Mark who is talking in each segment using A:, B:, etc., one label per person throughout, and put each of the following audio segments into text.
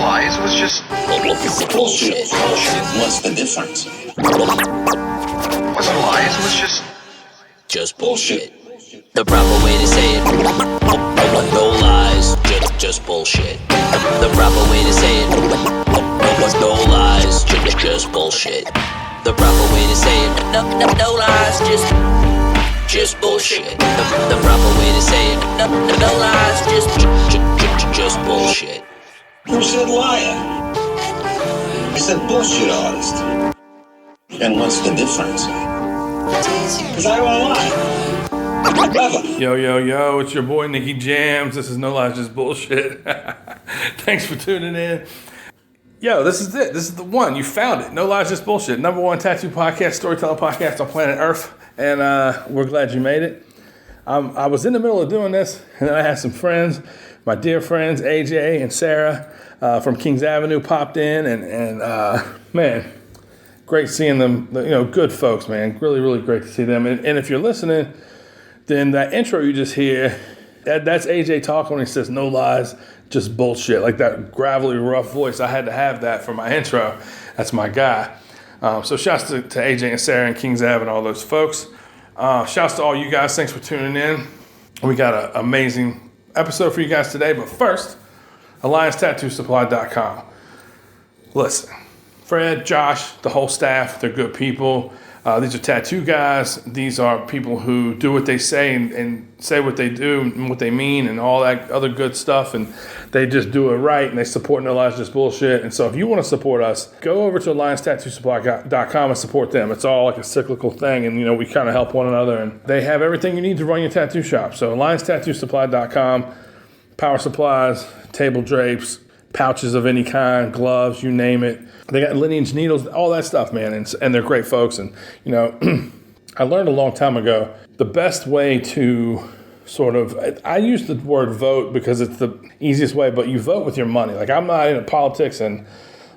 A: lies. It was just
B: bullshit. What's the difference?
A: It wasn't lies. It was
C: just bullshit. The proper way to say it. No lies, just bullshit. The proper way to say it. No lies, just bullshit. The proper way to say it. No lies, just bullshit. The proper way to say it. No lies, just bullshit.
B: Who said liar? I said bullshit artist. And what's the difference? Because I don't lie.
D: Yo, it's your boy Nicky Jams. This is No Lies, Just Bullshit. Thanks for tuning in. Yo, this is it. This is the one. You found it. No Lies, Just Bullshit. Number one tattoo podcast, storytelling podcast on planet Earth. And we're glad you made it. I was in the middle of doing this, and then I had some friends, my dear friends, AJ and Sarah from Kings Avenue popped in. And man, great seeing them. Good folks, man. Really, really great to see them. And if you're listening, then that intro you just hear, that's AJ talking when he says no lies, just bullshit. Like that gravelly, rough voice. I had to have that for my intro. That's my guy. So shouts to AJ and Sarah and Kings Ave and all those folks. Shouts to all you guys. Thanks for tuning in. We got an amazing episode for you guys today. But first, AllianceTattooSupply.com. Listen, Fred, Josh, the whole staff, they're good people. These are tattoo guys. These are people who do what they say and say what they do and what they mean and all that other good stuff. And they just do it right and they support No Lies, Just Bullshit. And so if you want to support us, go over to AllianceTattooSupply.com and support them. It's all like a cyclical thing. And, we kind of help one another. And they have everything you need to run your tattoo shop. So AllianceTattooSupply.com, power supplies, table drapes, pouches of any kind, gloves, you name it. They got lineage needles, all that stuff, man, and they're great folks. And, I learned a long time ago, the best way to sort of, I use the word vote because it's the easiest way, but you vote with your money. Like, I'm not into politics and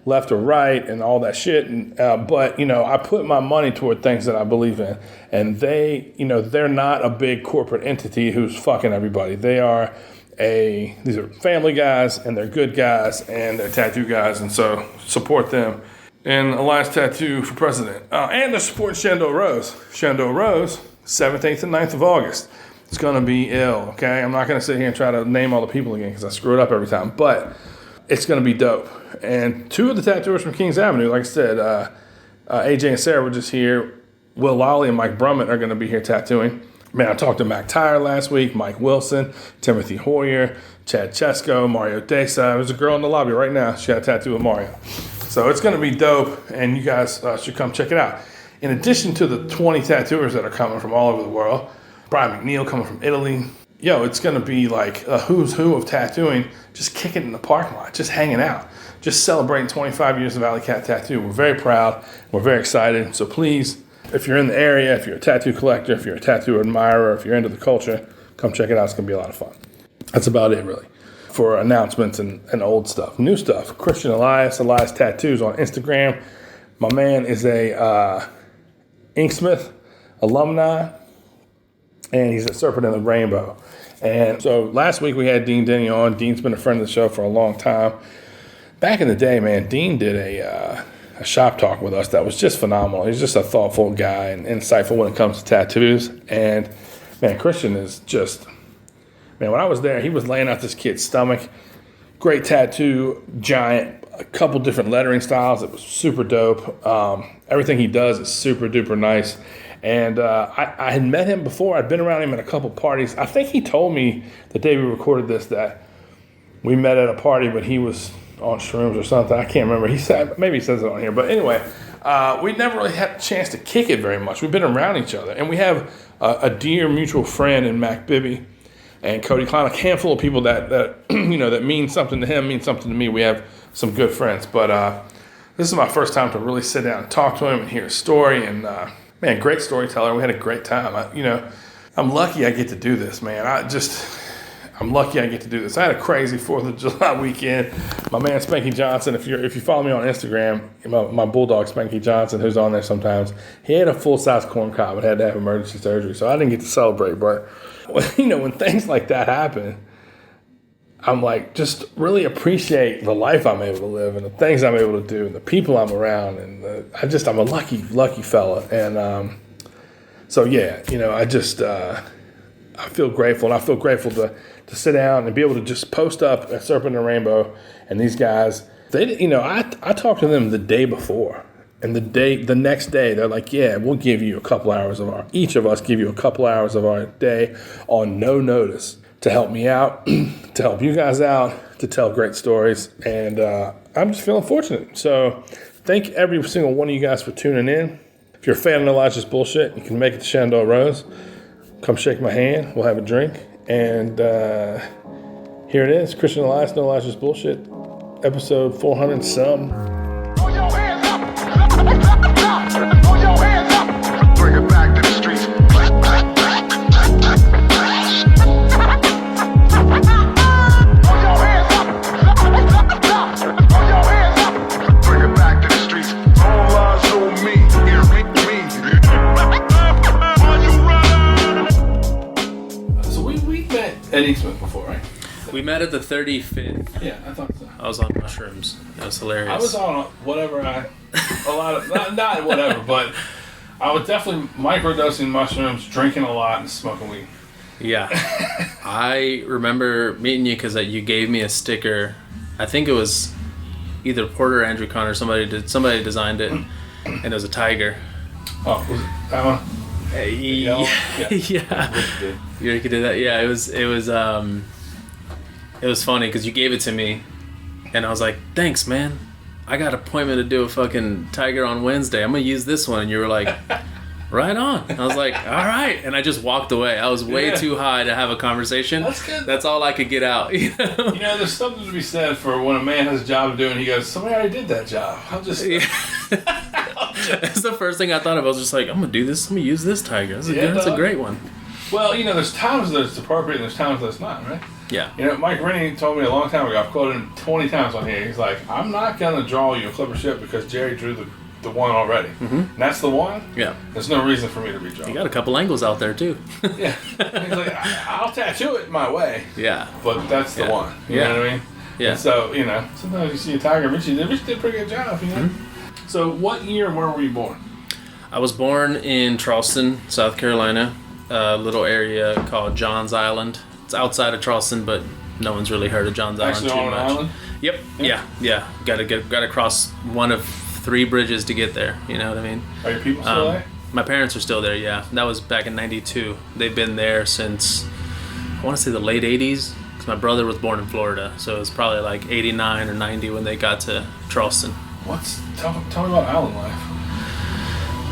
D: left or right and all that shit, but, I put my money toward things that I believe in. And they're not a big corporate entity who's fucking everybody. These are family guys, and they're good guys, and they're tattoo guys, and so support them. And Elias Tattoo for President. And they're supporting Shando Rose. Shando Rose, 7th, 8th, and 9th of August. It's going to be ill, okay? I'm not going to sit here and try to name all the people again because I screw it up every time, but it's going to be dope. And two of the tattooers from Kings Avenue, like I said, AJ and Sarah were just here. Will Lawley and Mike Brummett are going to be here tattooing. Man, I talked to Mac Tyre last week, Mike Wilson, Timothy Hoyer, Chad Chesko, Mario Desa. There's a girl in the lobby right now. She got a tattoo with Mario. So it's going to be dope, and you guys should come check it out. In addition to the 20 tattooers that are coming from all over the world, Brian McNeil coming from Italy. It's going to be like a who's who of tattooing, just kicking in the parking lot, just hanging out, just celebrating 25 years of Alley Cat Tattoo. We're very proud. We're very excited. So please, if you're in the area, if you're a tattoo collector, if you're a tattoo admirer, if you're into the culture, come check it out. It's going to be a lot of fun. That's about it, really, for announcements and old stuff. New stuff, Christian Elias, Elias Tattoos on Instagram. My man is a Inksmith alumni, and he's at Serpent in the Rainbow. And so last week we had Dean Denny on. Dean's been a friend of the show for a long time. Back in the day, man, Dean did a shop talk with us that was just phenomenal. He's just a thoughtful guy and insightful when it comes to tattoos. And man, Christian is just, man, when I was there, he was laying out this kid's stomach. Great tattoo, giant, a couple different lettering styles. It was super dope. Everything he does is super duper nice. And I had met him before. I'd been around him at a couple parties. I think he told me the day we recorded this that we met at a party, but he was on shrooms or something. I can't remember. He said, maybe he says it on here. But anyway, we never really had a chance to kick it very much. We've been around each other. And we have a dear mutual friend in Mac Bibby and Cody Klein, a handful of people that that mean something to him, mean something to me. We have some good friends. But this is my first time to really sit down and talk to him and hear his story. And, man, great storyteller. We had a great time. I'm lucky I get to do this, man. I'm lucky I get to do this. I had a crazy 4th of July weekend. My man Spanky Johnson, if you follow me on Instagram, my bulldog Spanky Johnson, who's on there sometimes, he had a full-size corn cob and had to have emergency surgery, so I didn't get to celebrate. But when things like that happen, I'm like, just really appreciate the life I'm able to live and the things I'm able to do and the people I'm around. And I'm a lucky fella. And so, yeah, I feel grateful. And I feel grateful to sit down and be able to just post up at Serpent and Rainbow. And these guys, I talked to them the day before. And the next day, they're like, yeah, we'll give you a couple hours each of us give you a couple hours of our day on no notice to help me out, to help you guys out, to tell great stories. And I'm just feeling fortunate. So thank every single one of you guys for tuning in. If you're a fan of Elijah's Bullshit, you can make it to Shenandoah Rose. Come shake my hand. We'll have a drink. And here it is, Christian Elias, No Elijah's Bullshit, episode 400 and some.
A: Put your hands up. Put your hands up. Bring it back to the streets. Put your hands up. Put your hands up. Bring it back to the streets. All eyes on me. Hear me.
D: So we met at Eastman before, right?
E: We met at the 35th.
D: Yeah, I thought so.
E: I was on mushrooms. That was hilarious.
D: I was on whatever not whatever, but I was definitely microdosing mushrooms, drinking a lot, and smoking weed.
E: Yeah. I remember meeting you because you gave me a sticker. I think it was either Porter or Andrew Connor. Somebody designed it, and it was a tiger.
D: Oh, was it that one?
E: Yeah. You could do that. Yeah, it was funny because you gave it to me, and I was like, "Thanks, man. I got an appointment to do a fucking tiger on Wednesday. I'm gonna use this one." And you were like, "Right on." I was like, "All right," and I just walked away. I was way too high to have a conversation.
D: That's good.
E: That's all I could get out.
D: There's something to be said for when a man has a job to do, and he goes, "Somebody already did that job. I'll just." Yeah.
E: That's the first thing I thought of. I was just like, "I'm gonna do this. I'm gonna use this tiger. That's a great one."
D: Well, there's times that it's appropriate, and there's times that it's not, right?
E: Yeah.
D: Mike Rennie told me a long time ago, I've quoted him 20 times on here, he's like, I'm not going to draw you a clipper ship because Jerry drew the one already. Mm-hmm. And that's the one?
E: Yeah.
D: There's no reason for me to be drawn.
E: You got a couple angles out there, too.
D: Yeah. He's like, I'll tattoo it my way.
E: Yeah.
D: But that's the one. You know what I mean?
E: Yeah.
D: And so, sometimes you see a tiger, Richie did a pretty good job, Mm-hmm. So what year and where were you born?
E: I was born in Charleston, South Carolina, a little area called Johns Island. It's outside of Charleston, but no one's really heard of Johns Island
D: Actually
E: too
D: on
E: much.
D: an island?
E: Yep. Yeah. Got to cross one of 3 bridges to get there. You know what I mean?
D: Are your people still there?
E: My parents are still there. Yeah, that was back in '92. They've been there since I want to say the late '80s. Because my brother was born in Florida, so it was probably like '89 or '90 when they got to Charleston.
D: Tell me about island life.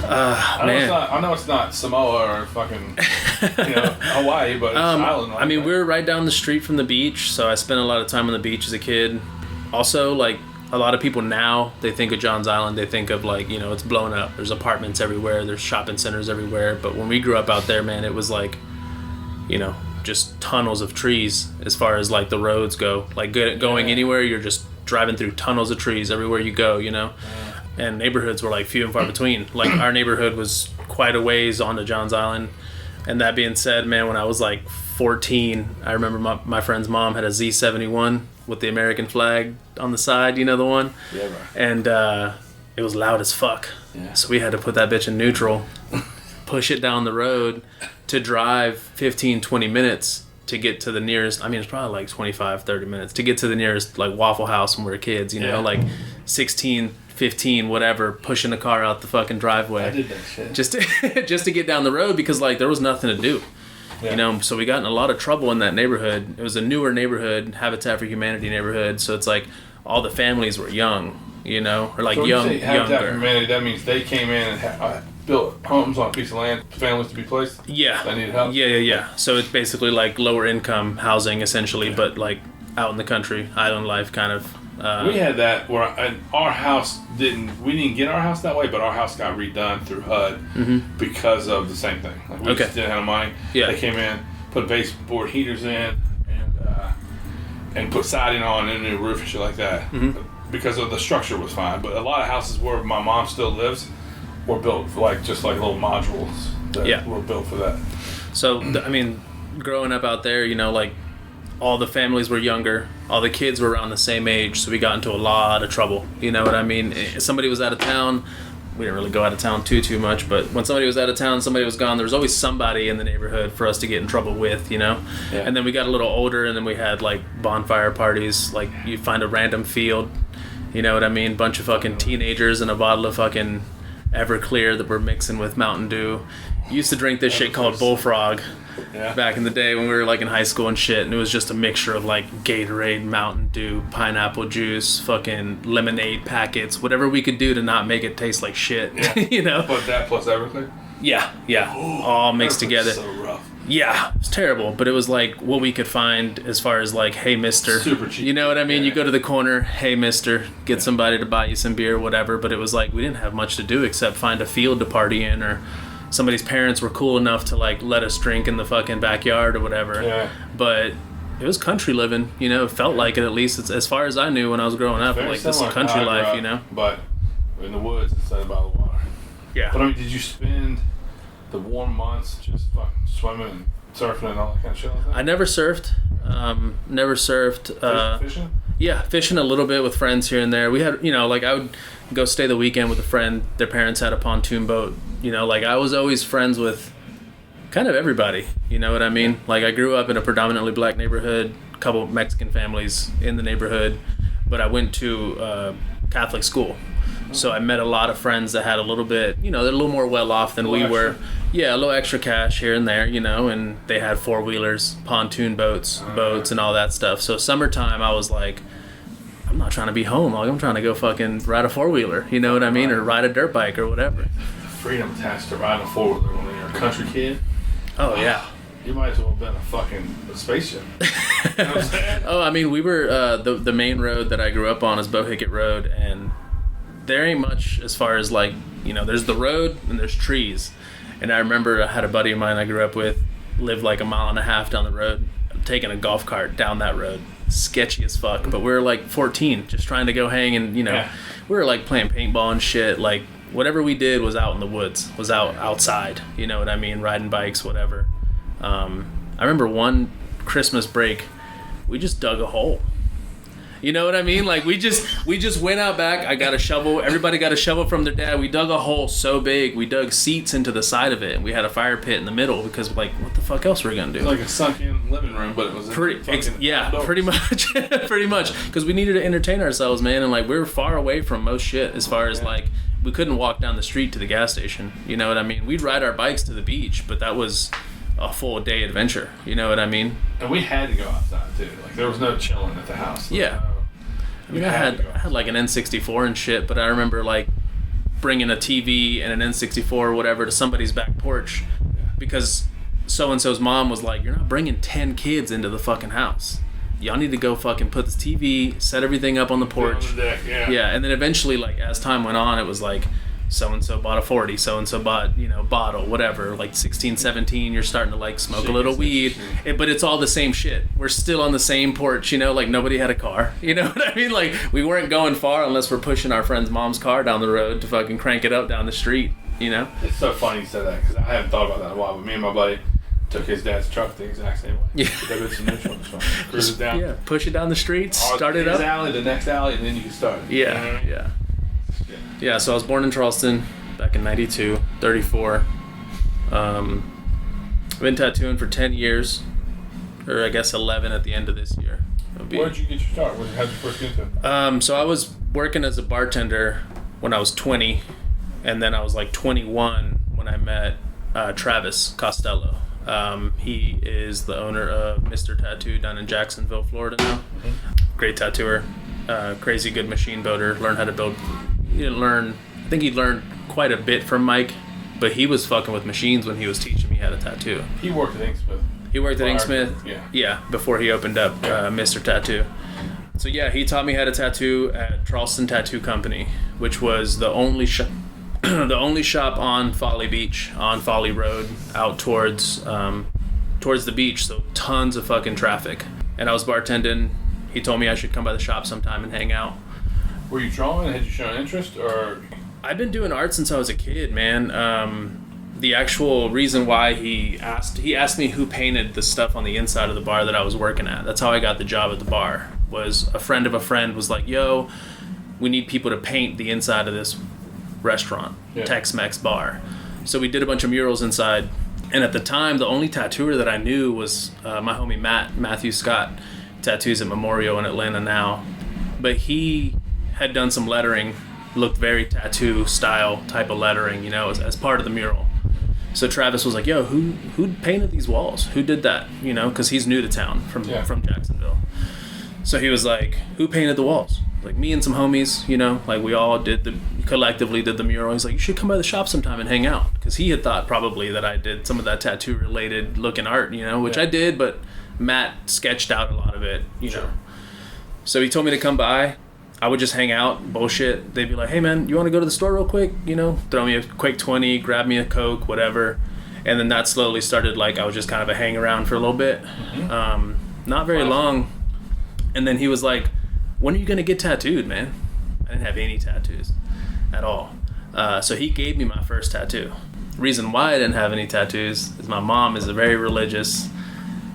D: I know it's not Samoa or fucking Hawaii, but it's island life.
E: I mean, we're right down the street from the beach, so I spent a lot of time on the beach as a kid. Also, like a lot of people now, they think of Johns Island, they think of like, it's blown up. There's apartments everywhere, there's shopping centers everywhere. But when we grew up out there, man, it was like, just tunnels of trees as far as like the roads go. Like going anywhere, you're just driving through tunnels of trees everywhere you go, And neighborhoods were like few and far between. Like our neighborhood was quite a ways onto Johns Island. And that being said, man, when I was like 14, I remember my friend's mom had a Z71 with the American flag on the side, the one?
D: Yeah, bro.
E: And it was loud as fuck.
D: Yeah.
E: So we had to put that bitch in neutral, push it down the road to drive 15, 20 minutes to get to the nearest, it's probably like 25, 30 minutes to get to the nearest like Waffle House when we were kids, like 16, 15, whatever, pushing the car out the fucking driveway.
D: I did that shit.
E: Just to get down the road because like there was nothing to do. Yeah. So we got in a lot of trouble in that neighborhood. It was a newer neighborhood, Habitat for Humanity neighborhood, so it's like all the families were young, or like
D: so
E: younger.
D: Habitat for Humanity, that means they came in and built homes on a piece of land, families to be placed?
E: Yeah.
D: That needed help?
E: Yeah. So it's basically like lower income housing essentially, but like out in the country, island life kind of.
D: We had that where our house we didn't get our house that way, but our house got redone through HUD because of the same thing. Like we just didn't have money.
E: Yeah.
D: They came in, put baseboard heaters in, and put siding on and a new roof and shit like that. Because of the structure was fine. But a lot of houses where my mom still lives were built for just like little modules that were built for that.
E: So, growing up out there, like all the families were younger, all the kids were around the same age, so we got into a lot of trouble. You know what I mean? If somebody was out of town, we didn't really go out of town too much, but when somebody was out of town, somebody was gone, there was always somebody in the neighborhood for us to get in trouble with, you know?
D: Yeah.
E: And then we got a little older, and then we had, like, bonfire parties. Like, you find a random field, you know what I mean? Bunch of fucking teenagers and a bottle of fucking Everclear that we're mixing with Mountain Dew. Used to drink this shit called Bullfrog back in the day when we were like in high school and shit, and it was just a mixture of like Gatorade, Mountain Dew, pineapple juice, fucking lemonade packets, whatever we could do to not make it taste like shit. You know?
D: But that plus Everclear?
E: Yeah. All mixed together.
D: So rough.
E: Yeah, it was terrible, but it was like what we could find as far as like, hey, mister.
D: Super cheap.
E: You know what I mean?
D: Yeah.
E: You go to the corner, hey, mister, get somebody to buy you some beer, whatever, but it was like we didn't have much to do except find a field to party in, or somebody's parents were cool enough to like let us drink in the fucking backyard or whatever.
D: Yeah.
E: But it was country living, you know, it felt like it at least. It's, as far as I knew when I was growing up,
D: Very
E: like this is
D: similar to
E: country
D: how I grew
E: life,
D: up,
E: you know?
D: But in the woods instead of by the water.
E: Yeah.
D: But I mean, did you spend the warm months just fucking swimming and surfing and all that kind of shit like that?
E: I never surfed. Never surfed.
D: Fishing?
E: Yeah, fishing a little bit with friends here and there. We had, you know, like I would go stay the weekend with a friend. Their parents had a pontoon boat. You know, like I was always friends with kind of everybody. You know what I mean? Like I grew up in a predominantly black neighborhood, a couple Mexican families in the neighborhood, but I went to Catholic school. So I met a lot of friends that had a little bit, you know, they're a little more well off than we were. Yeah, a little extra cash here and there, you know, and they had four-wheelers, pontoon boats, and all that stuff. So summertime, I was like, I'm not trying to be home. Like, I'm trying to go fucking ride a four-wheeler, you know what I mean? Or ride a dirt bike or whatever.
D: The freedom attached to riding a four-wheeler when you're a country kid.
E: Oh, yeah.
D: You might as well have been a spaceship. You know what I'm saying?
E: Oh, I mean, we were, the main road that I grew up on is Bohicket Road, and there ain't much as far as like, you know, there's the road and there's trees. And I remember I had a buddy of mine I grew up with, lived like a mile and a half down the road, taking a golf cart down that road. Sketchy as fuck. But we were like 14, just trying to go hang, and, you know, we were like playing paintball and shit. Like whatever we did was out in the woods, was outside, you know what I mean? Riding bikes, whatever. I remember one Christmas break, we just dug a hole. You know what I mean? Like we just went out back. I got a shovel. Everybody got a shovel from their dad. We dug a hole so big. We dug seats into the side of it, and we had a fire pit in the middle because, like, what the fuck else were we gonna do?
D: Like a sunken living room, but it was
E: pretty much, pretty much. Because we needed to entertain ourselves, man, and like we were far away from most shit as far as like we couldn't walk down the street to the gas station. You know what I mean? We'd ride our bikes to the beach, but that was a full day adventure. You know what I mean?
D: And we had to go outside too. Like there was no chilling at the house.
E: I mean, I had like an N64 and shit, but I remember like bringing a TV and an N64 or whatever to somebody's back porch because so-and-so's mom was like, you're not bringing 10 kids into the fucking house. Y'all need to go fucking put this TV, set everything up on the porch.
D: On the deck,
E: yeah, and then eventually, like, as time went on, it was like, so-and-so bought a 40, so-and-so bought, you know, bottle, whatever, like 16, 17, you're starting to, like, smoke a little weed, but it's all the same shit. We're still on the same porch, you know, like, nobody had a car, you know what I mean? Like, we weren't going far unless we're pushing our friend's mom's car down the road to fucking crank it up down the street, you know?
D: It's so funny you said that, because I haven't thought about that in a while, but me and my buddy took his dad's truck the exact same way.
E: Yeah.
D: Cruise it down.
E: Yeah, push it down the street, start it up.
D: Alley, the next alley, and then you can start it.
E: Yeah. Yeah, so I was born in Charleston back in 92, 34. I've been tattooing for 10 years, or I guess 11 at the end of this year.
D: Where did you get your start? How did you first get into it?
E: So I was working as a bartender when I was 20, and then I was like 21 when I met Travis Costello. He is the owner of Mr. Tattoo down in Jacksonville, Florida now. Mm-hmm. Great tattooer, crazy good machine builder, learned how to build. I think he learned quite a bit from Mike, but he was fucking with machines when he was teaching me how to tattoo.
D: He worked at Inksmith.
E: He worked at Inksmith,
D: yeah,
E: before he opened up Mr. Tattoo. So yeah, he taught me how to tattoo at Charleston Tattoo Company, which was the only shop on Folly Beach, on Folly Road, out towards the beach. So tons of fucking traffic. And I was bartending. He told me I should come by the shop sometime and hang out.
D: Were you drawing? Had you shown interest, or?
E: I've been doing art since I was a kid, man. the actual reason why he asked me who painted the stuff on the inside of the bar that I was working at. That's how I got the job at the bar. Was a friend of a friend was like, yo, we need people to paint the inside of this restaurant, Tex-Mex bar. So we did a bunch of murals inside. And at the time, the only tattooer that I knew was my homie Matthew Scott, tattoos at Memorial in Atlanta now. But he had done some lettering, looked very tattoo style type of lettering, you know, as part of the mural. So Travis was like, yo, who painted these walls? Who did that? You know, because he's new to town from Jacksonville. So he was like, who painted the walls? Like, me and some homies, you know, like we all collectively did the mural. He's like, you should come by the shop sometime and hang out. Because he had thought probably that I did some of that tattoo related looking art, you know, which I did, but Matt sketched out a lot of it, you know. So he told me to come by. I would just hang out, bullshit. They'd be like, hey man, you want to go to the store real quick? You know, throw me a quick 20, grab me a Coke, whatever. And then that slowly started, like, I was just kind of a hang around for a little bit. Not very long. And then he was like, when are you going to get tattooed, man? I didn't have any tattoos at all. So he gave me my first tattoo. Reason why I didn't have any tattoos is my mom is a very religious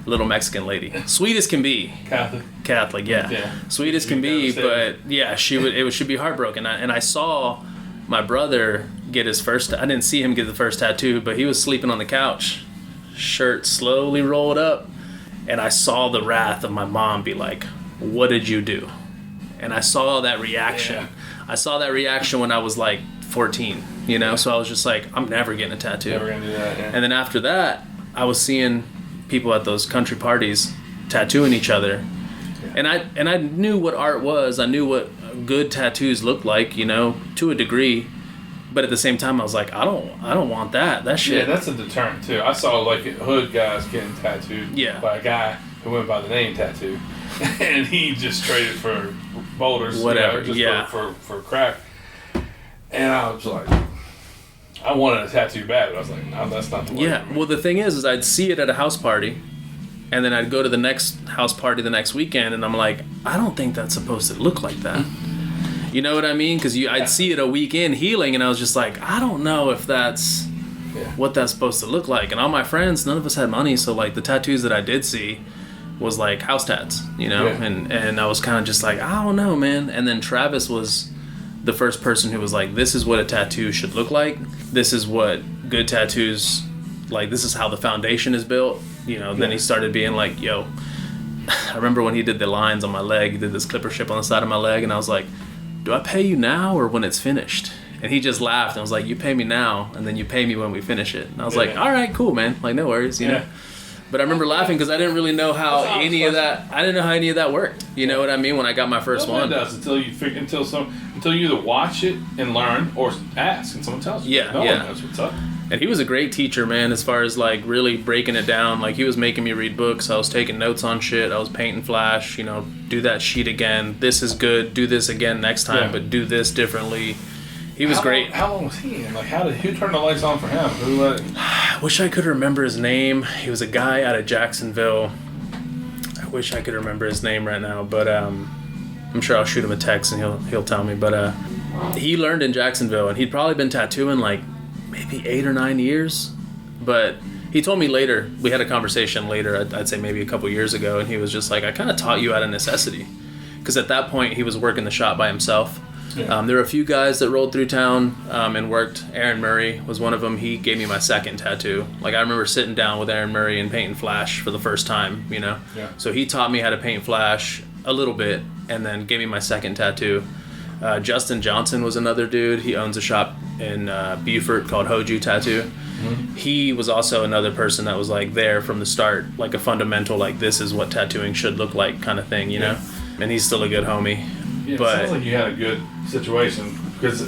E: little Mexican lady. Sweet as can be. Catholic, yeah. Sweet as can be, but yeah, it should be heartbroken. And I saw my brother get his first. I didn't see him get the first tattoo, but he was sleeping on the couch, shirt slowly rolled up, and I saw the wrath of my mom be like, "What did you do?" And I saw that reaction. Yeah. I saw that reaction when I was like 14, you know. So I was just like, I'm never getting a tattoo.
D: Never gonna do that. Yeah.
E: And then after that, I was seeing people at those country parties tattooing each other. And I knew what art was. I knew what good tattoos looked like, you know, to a degree. But at the same time, I was like, I don't want that. That shit.
D: Yeah, that's a deterrent too. I saw like hood guys getting tattooed by a guy who went by the name Tattoo, and he just traded for boulders,
E: whatever,
D: you know, just for crack. And I was like, I wanted a tattoo bad, but I was like, no, that's not the way.
E: Yeah, well, the thing is I'd see it at a house party, and then I'd go to the next house party the next weekend, and I'm like, I don't think that's supposed to look like that. You know what I mean? Because I'd see it a weekend healing, and I was just like, I don't know if that's what that's supposed to look like. And all my friends, none of us had money, so like the tattoos that I did see was like house tats, you know? Yeah. And I was kind of just like, I don't know, man. And then Travis was the first person who was like, this is what a tattoo should look like. This is what good tattoos, like, this is how the foundation is built. You know, then he started being like, yo, I remember when he did the lines on my leg, he did this clipper ship on the side of my leg, and I was like, do I pay you now or when it's finished? And he just laughed and was like, you pay me now, and then you pay me when we finish it. And I was like, all right, cool, man. Like, no worries, you know? But I remember laughing because I didn't really know how any of that worked. You know what I mean? When I got my first one.
D: It does until you either watch it and learn or ask and someone tells you.
E: Yeah,
D: no one knows what's up.
E: And he was a great teacher, man, as far as like really breaking it down. Like, he was making me read books. I was taking notes on shit. I was painting flash, you know, do that sheet again. This is good. Do this again next time, but do this differently. He was great.
D: How long was he in? Like, who turned the lights on for him? Who let it?
E: I wish I could remember his name. He was a guy out of Jacksonville. I wish I could remember his name right now, but I'm sure I'll shoot him a text and he'll tell me. But he learned in Jacksonville, and he'd probably been tattooing like maybe 8 or 9 years. But he told me later, we had a conversation later, I'd say maybe a couple years ago, and he was just like, I kind of taught you out of necessity. Because at that point, he was working the shop by himself. Yeah. There were a few guys that rolled through town and worked. Aaron Murray was one of them. He gave me my second tattoo. Like, I remember sitting down with Aaron Murray and painting flash for the first time, you know? Yeah. So he taught me how to paint flash a little bit and then gave me my second tattoo. Justin Johnson was another dude. He owns a shop in Beaufort called Hoju Tattoo. Mm-hmm. He was also another person that was like there from the start, like a fundamental, like, this is what tattooing should look like kind of thing, you know? And he's still a good homie.
D: Yeah,
E: but
D: it sounds like you had a good situation because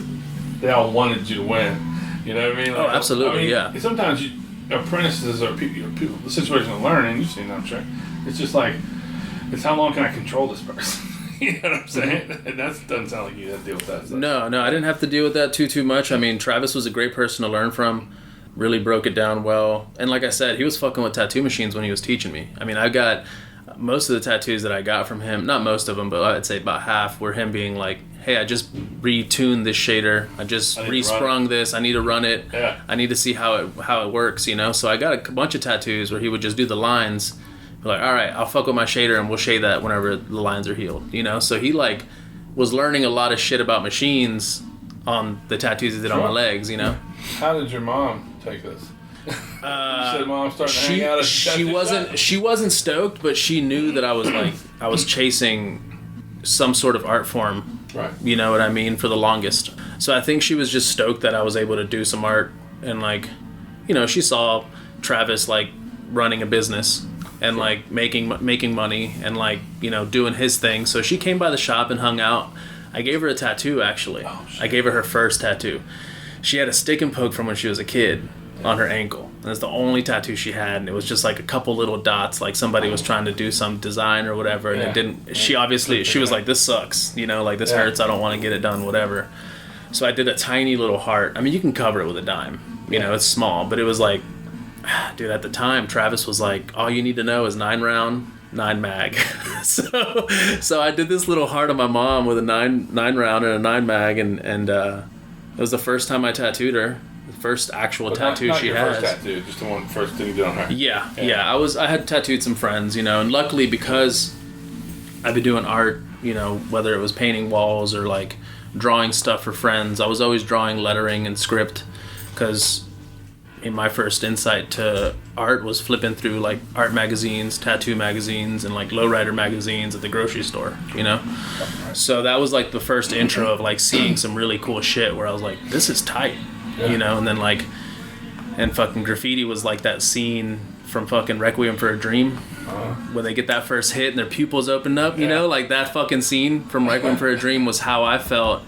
D: they all wanted you to win. You know what I mean? Like,
E: absolutely, yeah.
D: Sometimes apprentices or people, the situation of learning, you've seen that, I'm sure. It's just like, it's how long can I control this person? You know what I'm saying? And that doesn't sound like you had to deal with that stuff.
E: No, I didn't have to deal with that too much. I mean, Travis was a great person to learn from. Really broke it down well. And like I said, he was fucking with tattoo machines when he was teaching me. I mean, I got most of the tattoos that I got from him, not most of them, but I'd say about half, were him being like, hey, I just retuned this shader. I just resprung this. I need to run it.
D: Yeah.
E: I need to see how it works, you know? So I got a bunch of tattoos where he would just do the lines. Be like, all right, I'll fuck with my shader and we'll shade that whenever the lines are healed, you know? So he like was learning a lot of shit about machines on the tattoos he did on my legs, you know?
D: How did your mom take this? You said mom's starting to hang out at
E: she wasn't stoked, but she knew that I was chasing some sort of art form.
D: Right.
E: You know what I mean? For the longest. So I think she was just stoked that I was able to do some art, and like, you know, she saw Travis like running a business and like making money and like, you know, doing his thing. So she came by the shop and hung out. I gave her a tattoo actually.
D: Oh, shit.
E: I gave her first tattoo. She had a stick and poke from when she was a kid on her ankle. And it's the only tattoo she had, and it was just like a couple little dots, like somebody was trying to do some design or whatever, and it didn't. She was like, this sucks, you know, like this hurts. I don't want to get it done, whatever. So I did a tiny little heart. I mean, you can cover it with a dime, you know, it's small, but it was like, dude, at the time, Travis was like, all you need to know is 9 round, 9 mag. so I did this little heart on my mom with a 9 round and a 9 mag, and it was the first time I tattooed her. The first actual tattoo
D: not
E: she
D: your
E: has.
D: First tattoo, just the one first thing you did on her.
E: Yeah. I had tattooed some friends, you know, and luckily because I've been doing art, you know, whether it was painting walls or like drawing stuff for friends, I was always drawing lettering and script, because in my first insight to art was flipping through like art magazines, tattoo magazines, and like lowrider magazines at the grocery store, you know. So that was like the first intro of like seeing some really cool shit where I was like, this is tight. You know, and then like, and fucking graffiti was like that scene from fucking Requiem for a Dream, where they get that first hit and their pupils open up, you know, like that fucking scene from Requiem for a Dream was how I felt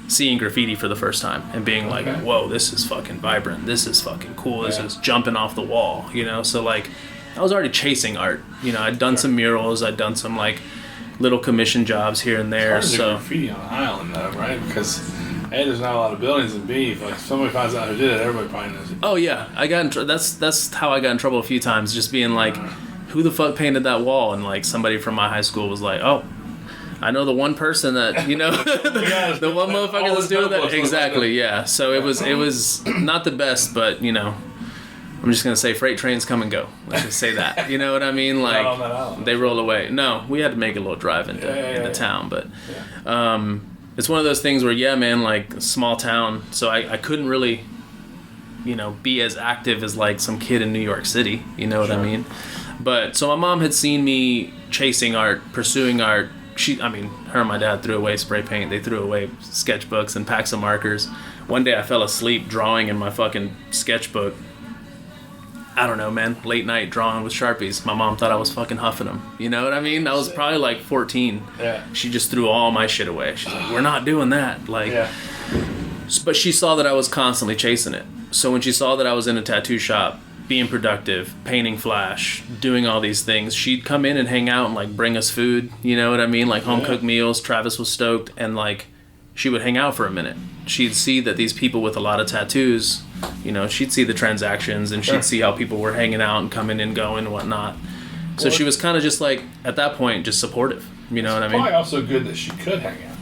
E: seeing graffiti for the first time and being like, whoa, this is fucking vibrant, this is fucking cool, this is jumping off the wall, you know. So like, I was already chasing art, you know. I'd done some murals, I'd done some like little commission jobs here and there.
D: It's hard to
E: So
D: do graffiti on an island though, right? Because A, there's not a lot of buildings, and B, if like somebody finds out who did it, everybody probably knows it.
E: oh yeah, I got in that's how I got in trouble a few times, just being like, who the fuck painted that wall? And like somebody from my high school was like, oh, I know the one person that, you know, the one motherfucker that's doing that. Exactly, yeah. So it was not the best, but you know, I'm just gonna say freight trains come and go. Let's just say that. You know what I mean? Like
D: on that island.
E: they roll away. No, we had to make a little drive into town, but it's one of those things where, yeah, man, like small town. So I couldn't really, you know, be as active as like some kid in New York City. You know what I mean? But so my mom had seen me chasing art, pursuing art. Her and my dad threw away spray paint. They threw away sketchbooks and packs of markers. One day I fell asleep drawing in my fucking sketchbook. I don't know, man. Late night drawing with Sharpies. My mom thought I was fucking huffing them. You know what I mean? I was probably like 14.
D: Yeah.
E: She just threw all my shit away. She's like, we're not doing that. Like, But she saw that I was constantly chasing it. So when she saw that I was in a tattoo shop, being productive, painting flash, doing all these things, she'd come in and hang out and like bring us food. You know what I mean? Like home cooked meals. Travis was stoked, and like she would hang out for a minute. She'd see that these people with a lot of tattoos, you know, she'd see the transactions, and she'd see how people were hanging out and coming and going and whatnot. So she was kind of just like, at that point, just supportive. You know what I mean?
D: Probably also good that she could hang out.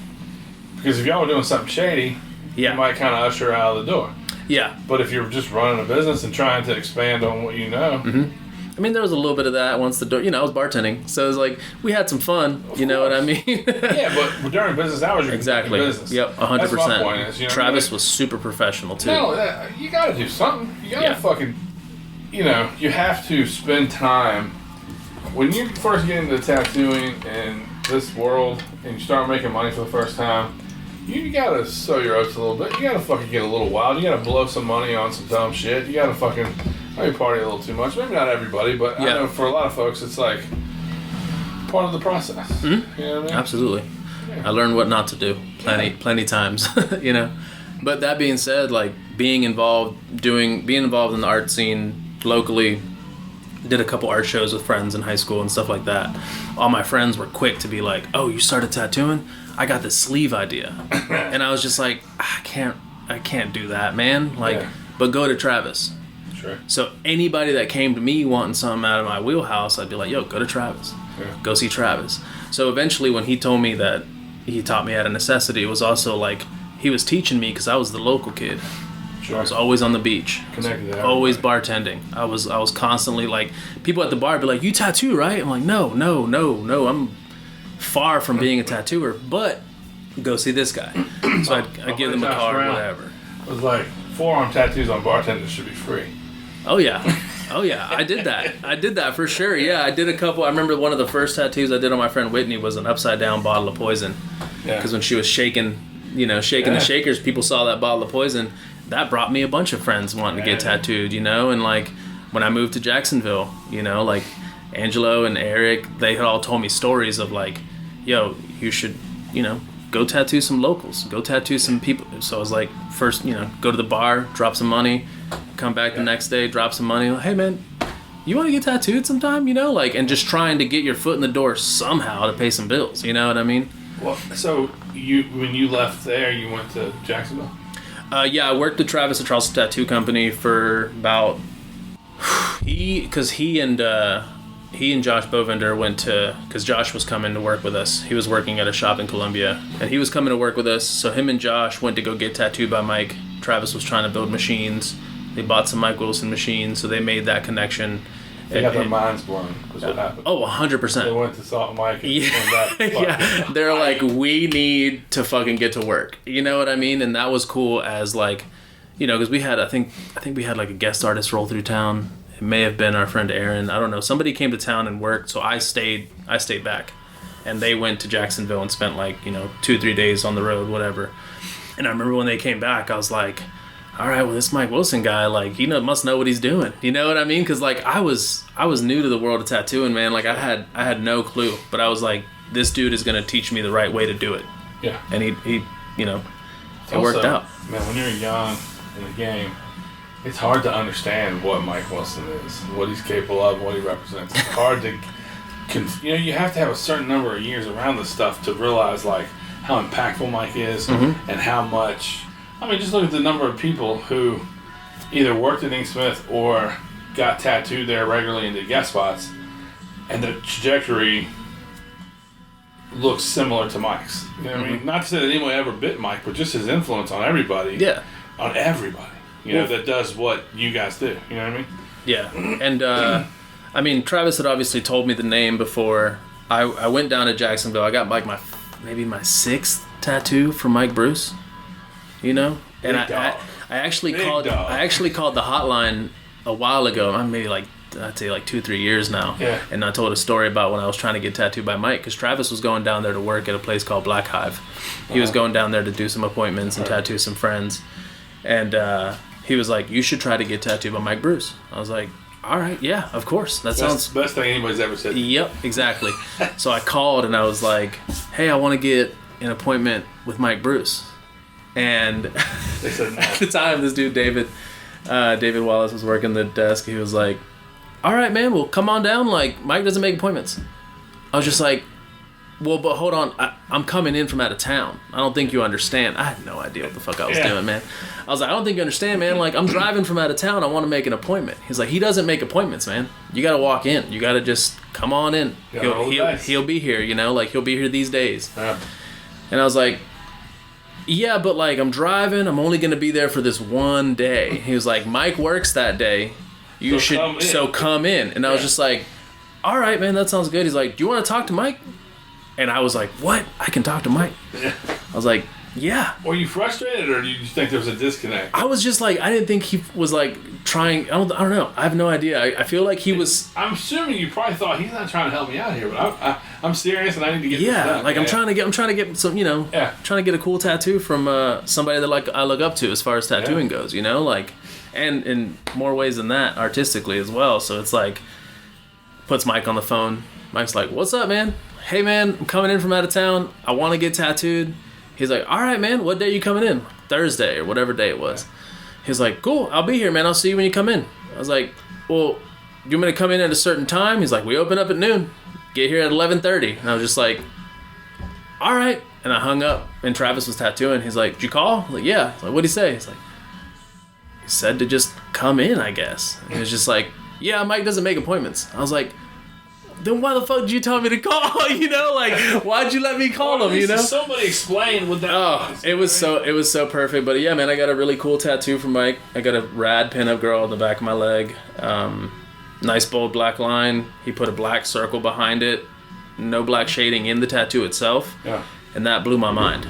D: Because if y'all were doing something shady, you might kind of usher her out of the door.
E: Yeah.
D: But if you're just running a business and trying to expand on what you know.
E: I mean, there was a little bit of that once the door, you know, I was bartending. So it was like, we had some fun, you know what I mean?
D: Yeah, but during business hours, you're
E: exactly.
D: business.
E: Yep, 100%.
D: That's my point is, you know
E: Travis was super professional, too.
D: No, you got to do something. You got to fucking, you know, you have to spend time. When you first get into tattooing in this world and you start making money for the first time, you gotta sow your oats a little bit. You gotta fucking get a little wild. You gotta blow some money on some dumb shit. You gotta fucking maybe party a little too much. Maybe not everybody, but I know for a lot of folks, it's like part of the process. You know what I mean?
E: Absolutely. I learned what not to do plenty times, you know. But that being said, like being involved in the art scene locally, did a couple art shows with friends in high school and stuff like that. All my friends were quick to be like, "Oh, you started tattooing? I got this sleeve idea." And I was just like, I can't do that, man. Like, but go to Travis.
D: Sure.
E: So anybody that came to me wanting something out of my wheelhouse, I'd be like, yo, go to Travis. Go see Travis. So eventually when he told me that he taught me out of necessity, it was also like he was teaching me because I was the local kid.
D: Sure.
E: I was always on the beach.
D: Connected to
E: Always
D: everybody.
E: bartending. I was constantly like, people at the bar be like, you tattoo, right? I'm like, no. I'm far from being a tattooer, but go see this guy. So I'd give them a card or whatever.
D: It was like, forearm tattoos on bartenders should be free.
E: Oh yeah. I did that for sure. Yeah, I did a couple. I remember one of the first tattoos I did on my friend Whitney was an upside down bottle of poison.
D: Yeah.
E: Because when she was shaking the shakers, people saw that bottle of poison. That brought me a bunch of friends wanting to get tattooed, and like when I moved to Jacksonville, like Angelo and Eric, they had all told me stories of like, yo, you should, go tattoo some locals, go tattoo some people. So I was like, first, go to the bar, drop some money, come back the next day, drop some money. Like, hey man, you want to get tattooed sometime? And just trying to get your foot in the door somehow to pay some bills. You know what I mean?
D: Well, so when you left there, you went to Jacksonville?
E: Yeah, I worked at Travis at Charleston Tattoo Company for about he and Josh Bovender went to, because Josh was coming to work with us. He was working at a shop in Columbia, and he was coming to work with us. So him and Josh went to go get tattooed by Mike. Travis was trying to build machines. They bought some Mike Wilson machines, so they made that connection.
D: They got their minds blown. Was what happened.
E: Oh, 100%.
D: They went to Salt and Mike and came back.
E: Yeah, they're like, we need to fucking get to work. You know what I mean? And that was cool as like, because we had, I think we had like a guest artist roll through town. It may have been our friend Aaron. I don't know. Somebody came to town and worked, so I stayed back. And they went to Jacksonville and spent like, 2-3 days on the road, whatever. And I remember when they came back, I was like, all right, well, this Mike Wilson guy, like, he must know what he's doing. You know what I mean? Because like I was new to the world of tattooing, man. Like I had no clue, but I was like, this dude is gonna teach me the right way to do it. Yeah. And he it worked out.
D: Man, when you're young in the game, it's hard to understand what Mike Wilson is, what he's capable of, what he represents. It's hard to, you have to have a certain number of years around this stuff to realize like how impactful Mike is and how much. I mean, just look at the number of people who either worked at Ink Smith or got tattooed there regularly and did guest spots, and the trajectory looks similar to Mike's. You know what I mean? Not to say that anyone ever bit Mike, but just his influence on everybody.
E: Yeah.
D: On everybody. That does what you guys do. You know what I mean?
E: Yeah. And, I mean, Travis had obviously told me the name before. I went down to Jacksonville. I got like maybe my 6th tattoo from Mike Bruce. And I actually called the hotline a while ago. Maybe like I'd say like 2-3 years now. Yeah. And I told a story about when I was trying to get tattooed by Mike, because Travis was going down there to work at a place called Black Hive. He was going down there to do some appointments and tattoo some friends, and he was like, "You should try to get tattooed by Mike Bruce." I was like, "All right, yeah, of course. That sounds
D: best thing anybody's ever said."
E: Yep, exactly. So I called and I was like, "Hey, I want to get an appointment with Mike Bruce." And
D: they said no.
E: At the time, this dude, David Wallace, was working the desk. He was like, all right, man, well, come on down. Like, Mike doesn't make appointments. I was just like, well, but hold on. I'm coming in from out of town. I don't think you understand. I had no idea what the fuck I was doing, man. I was like, I don't think you understand, man. Like, I'm driving from out of town. I want to make an appointment. He's like, he doesn't make appointments, man. You got to walk in. You got to just come on in. He'll be here, like, he'll be here these days. Yeah. And I was like, yeah, but like I'm driving. I'm only gonna be there for this one day. He was like, Mike works that day. So come in. And I was just like, all right, man, that sounds good. He's like, do you want to talk to Mike? And I was like, what? I can talk to Mike? Yeah. I was like, yeah.
D: Were you frustrated, or did you think there was a disconnect?
E: I was just like, I didn't think he was like trying. I don't know. I have no idea. I feel like he was.
D: I'm assuming you probably thought he's not trying to help me out here, but I'm serious and I need to get.
E: Yeah,
D: this done.
E: like I'm trying to get some, trying to get a cool tattoo from somebody that like I look up to as far as tattooing goes, like, and in more ways than that, artistically as well. So it's like, puts Mike on the phone. Mike's like, what's up, man? Hey, man, I'm coming in from out of town. I want to get tattooed. He's like, all right, man, what day are you coming in? Thursday or whatever day it was. He's like, cool, I'll be here, man. I'll see you when you come in. I was like, well, you want me to come in at a certain time? He's like, we open up at noon. Get here at 11:30. And I was just like, all right. And I hung up, and Travis was tattooing. He's like, did you call? I was like, yeah. I was like, what'd he say? He's like, he said to just come in, I guess. And he was just like, yeah, Mike doesn't make appointments. I was like, then why the fuck did you tell me to call? You know, like, why'd you let me call him? You know,
D: somebody explain what that.
E: Oh, it was so perfect. But yeah, man, I got a really cool tattoo from Mike. I got a rad pinup girl on the back of my leg. Nice bold black line. He put a black circle behind it. No black shading in the tattoo itself.
D: Yeah.
E: And that blew my mind.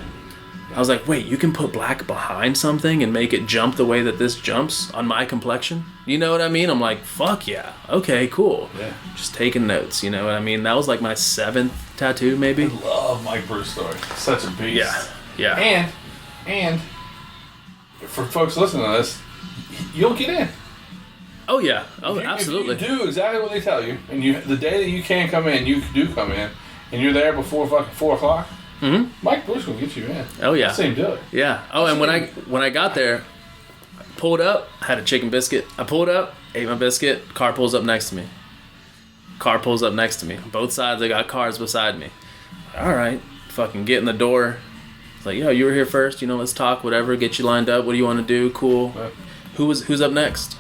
E: I was like, wait, you can put black behind something and make it jump the way that this jumps on my complexion? You know what I mean? I'm like, fuck yeah. Okay, cool.
D: Yeah.
E: Just taking notes, you know what I mean? That was like my 7th tattoo, maybe.
D: I love Mike Bruce story. Such a beast.
E: Yeah.
D: And for folks listening to this, you'll get in.
E: Oh yeah. Oh, absolutely.
D: If you do exactly what they tell you, and the day that you can come in, you do come in, and you're there before fucking 4 o'clock.
E: Mm-hmm.
D: Mike Bruce will get you in.
E: Oh yeah.
D: I've seen him do it.
E: Yeah. Oh, and when I got there, I pulled up, had a chicken biscuit. I pulled up, ate my biscuit. Car pulls up next to me. Both sides, I got cars beside me. All right, fucking get in the door. It's like, yo, you were here first. You know, let's talk. Whatever. Get you lined up. What do you want to do? Cool.
D: Right.
E: Who's up next?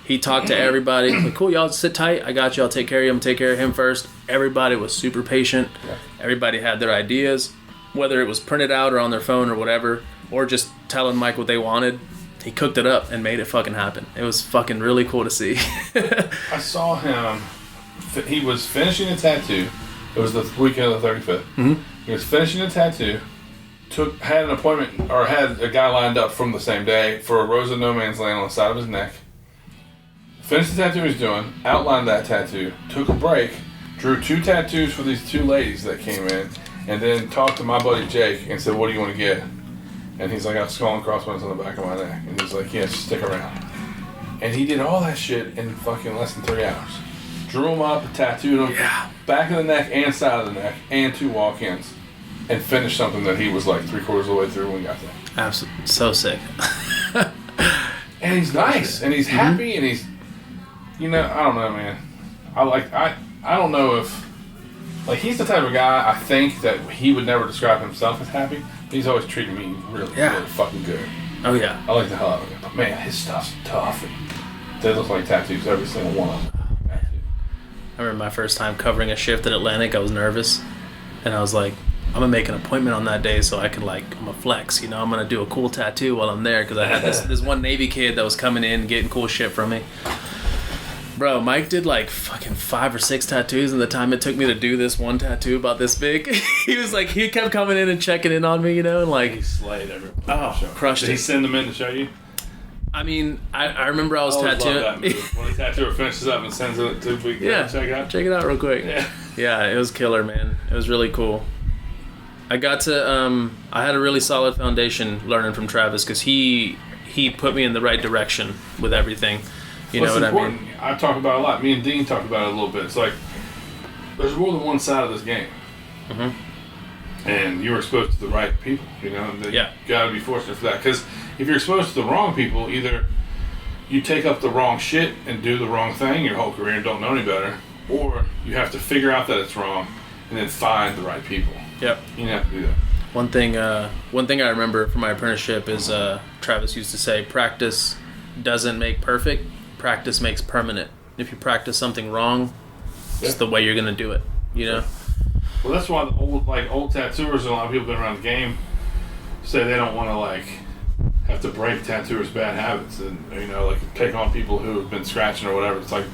E: He talked to everybody. Like, cool, y'all sit tight. I got you. I'll take care of him. Take care of him first. Everybody was super patient.
D: Yeah.
E: Everybody had their ideas, whether it was printed out or on their phone or whatever, or just telling Mike what they wanted. He cooked it up and made it fucking happen. It was fucking really cool to see.
D: I saw him. He was finishing a tattoo. It was the weekend of the 35th.
E: Mm-hmm.
D: He was finishing a tattoo. Had an appointment, or had a guy lined up from the same day for a rose of no man's land on the side of his neck. Finished the tattoo he was doing, outlined that tattoo, took a break, drew 2 tattoos for these 2 ladies that came in, and then talked to my buddy Jake and said, what do you want to get? And he's like, I have skull and crossbones on the back of my neck. And he's like, yeah, just stick around. And he did all that shit in fucking less than 3 hours. Drew them up, tattooed them, back of the neck and side of the neck, and 2 walk-ins. And finished something that he was like 3/4 of the way through when we got there.
E: Absolutely. So sick.
D: And he's nice, and he's happy, and he's, you know, I don't know, man. I don't know if, like, he's the type of guy, I think, that he would never describe himself as happy. He's always treated me really, really fucking good.
E: Oh, yeah.
D: I like the hell out of him. But, man, his stuff's tough. And they look like tattoos, every single one of them.
E: I remember my first time covering a shift at Atlantic. I was nervous. And I was like, I'm going to make an appointment on that day so I can, like, I'm going to flex. You know, I'm going to do a cool tattoo while I'm there. Because I had this one Navy kid that was coming in getting cool shit from me. Bro, Mike did like fucking 5 or 6 tattoos in the time it took me to do this one tattoo about this big. He kept coming in and checking in on me, you know, and like...
D: He slayed everyone.
E: Oh, crushed it.
D: Did he send them in to show you?
E: I mean, I remember I was
D: Love that
E: tattooing...
D: move. When the tattooer finishes up and sends it to we check it out.
E: Check it out real quick. Yeah, it was killer, man. It was really cool. I got to... I had a really solid foundation learning from Travis because he put me in the right direction with everything. You know what
D: important?
E: I mean?
D: I talk about it a lot. Me and Dean talked about it a little bit. It's like, there's more than one side of this game. Mm-hmm. And you're exposed to the right people, you know? And you gotta be fortunate for that. Because if you're exposed to the wrong people, either you take up the wrong shit and do the wrong thing your whole career and don't know any better, or you have to figure out that it's wrong and then find the right people.
E: Yep.
D: You have to do that.
E: One thing I remember from my apprenticeship is Travis used to say, practice doesn't make perfect. Practice makes permanent. If you practice something wrong, it's the way you're gonna do it. You know.
D: Well, that's why the old tattooers and a lot of people been around the game say they don't want to like have to break tattooers' bad habits and you know like take on people who have been scratching or whatever. It's like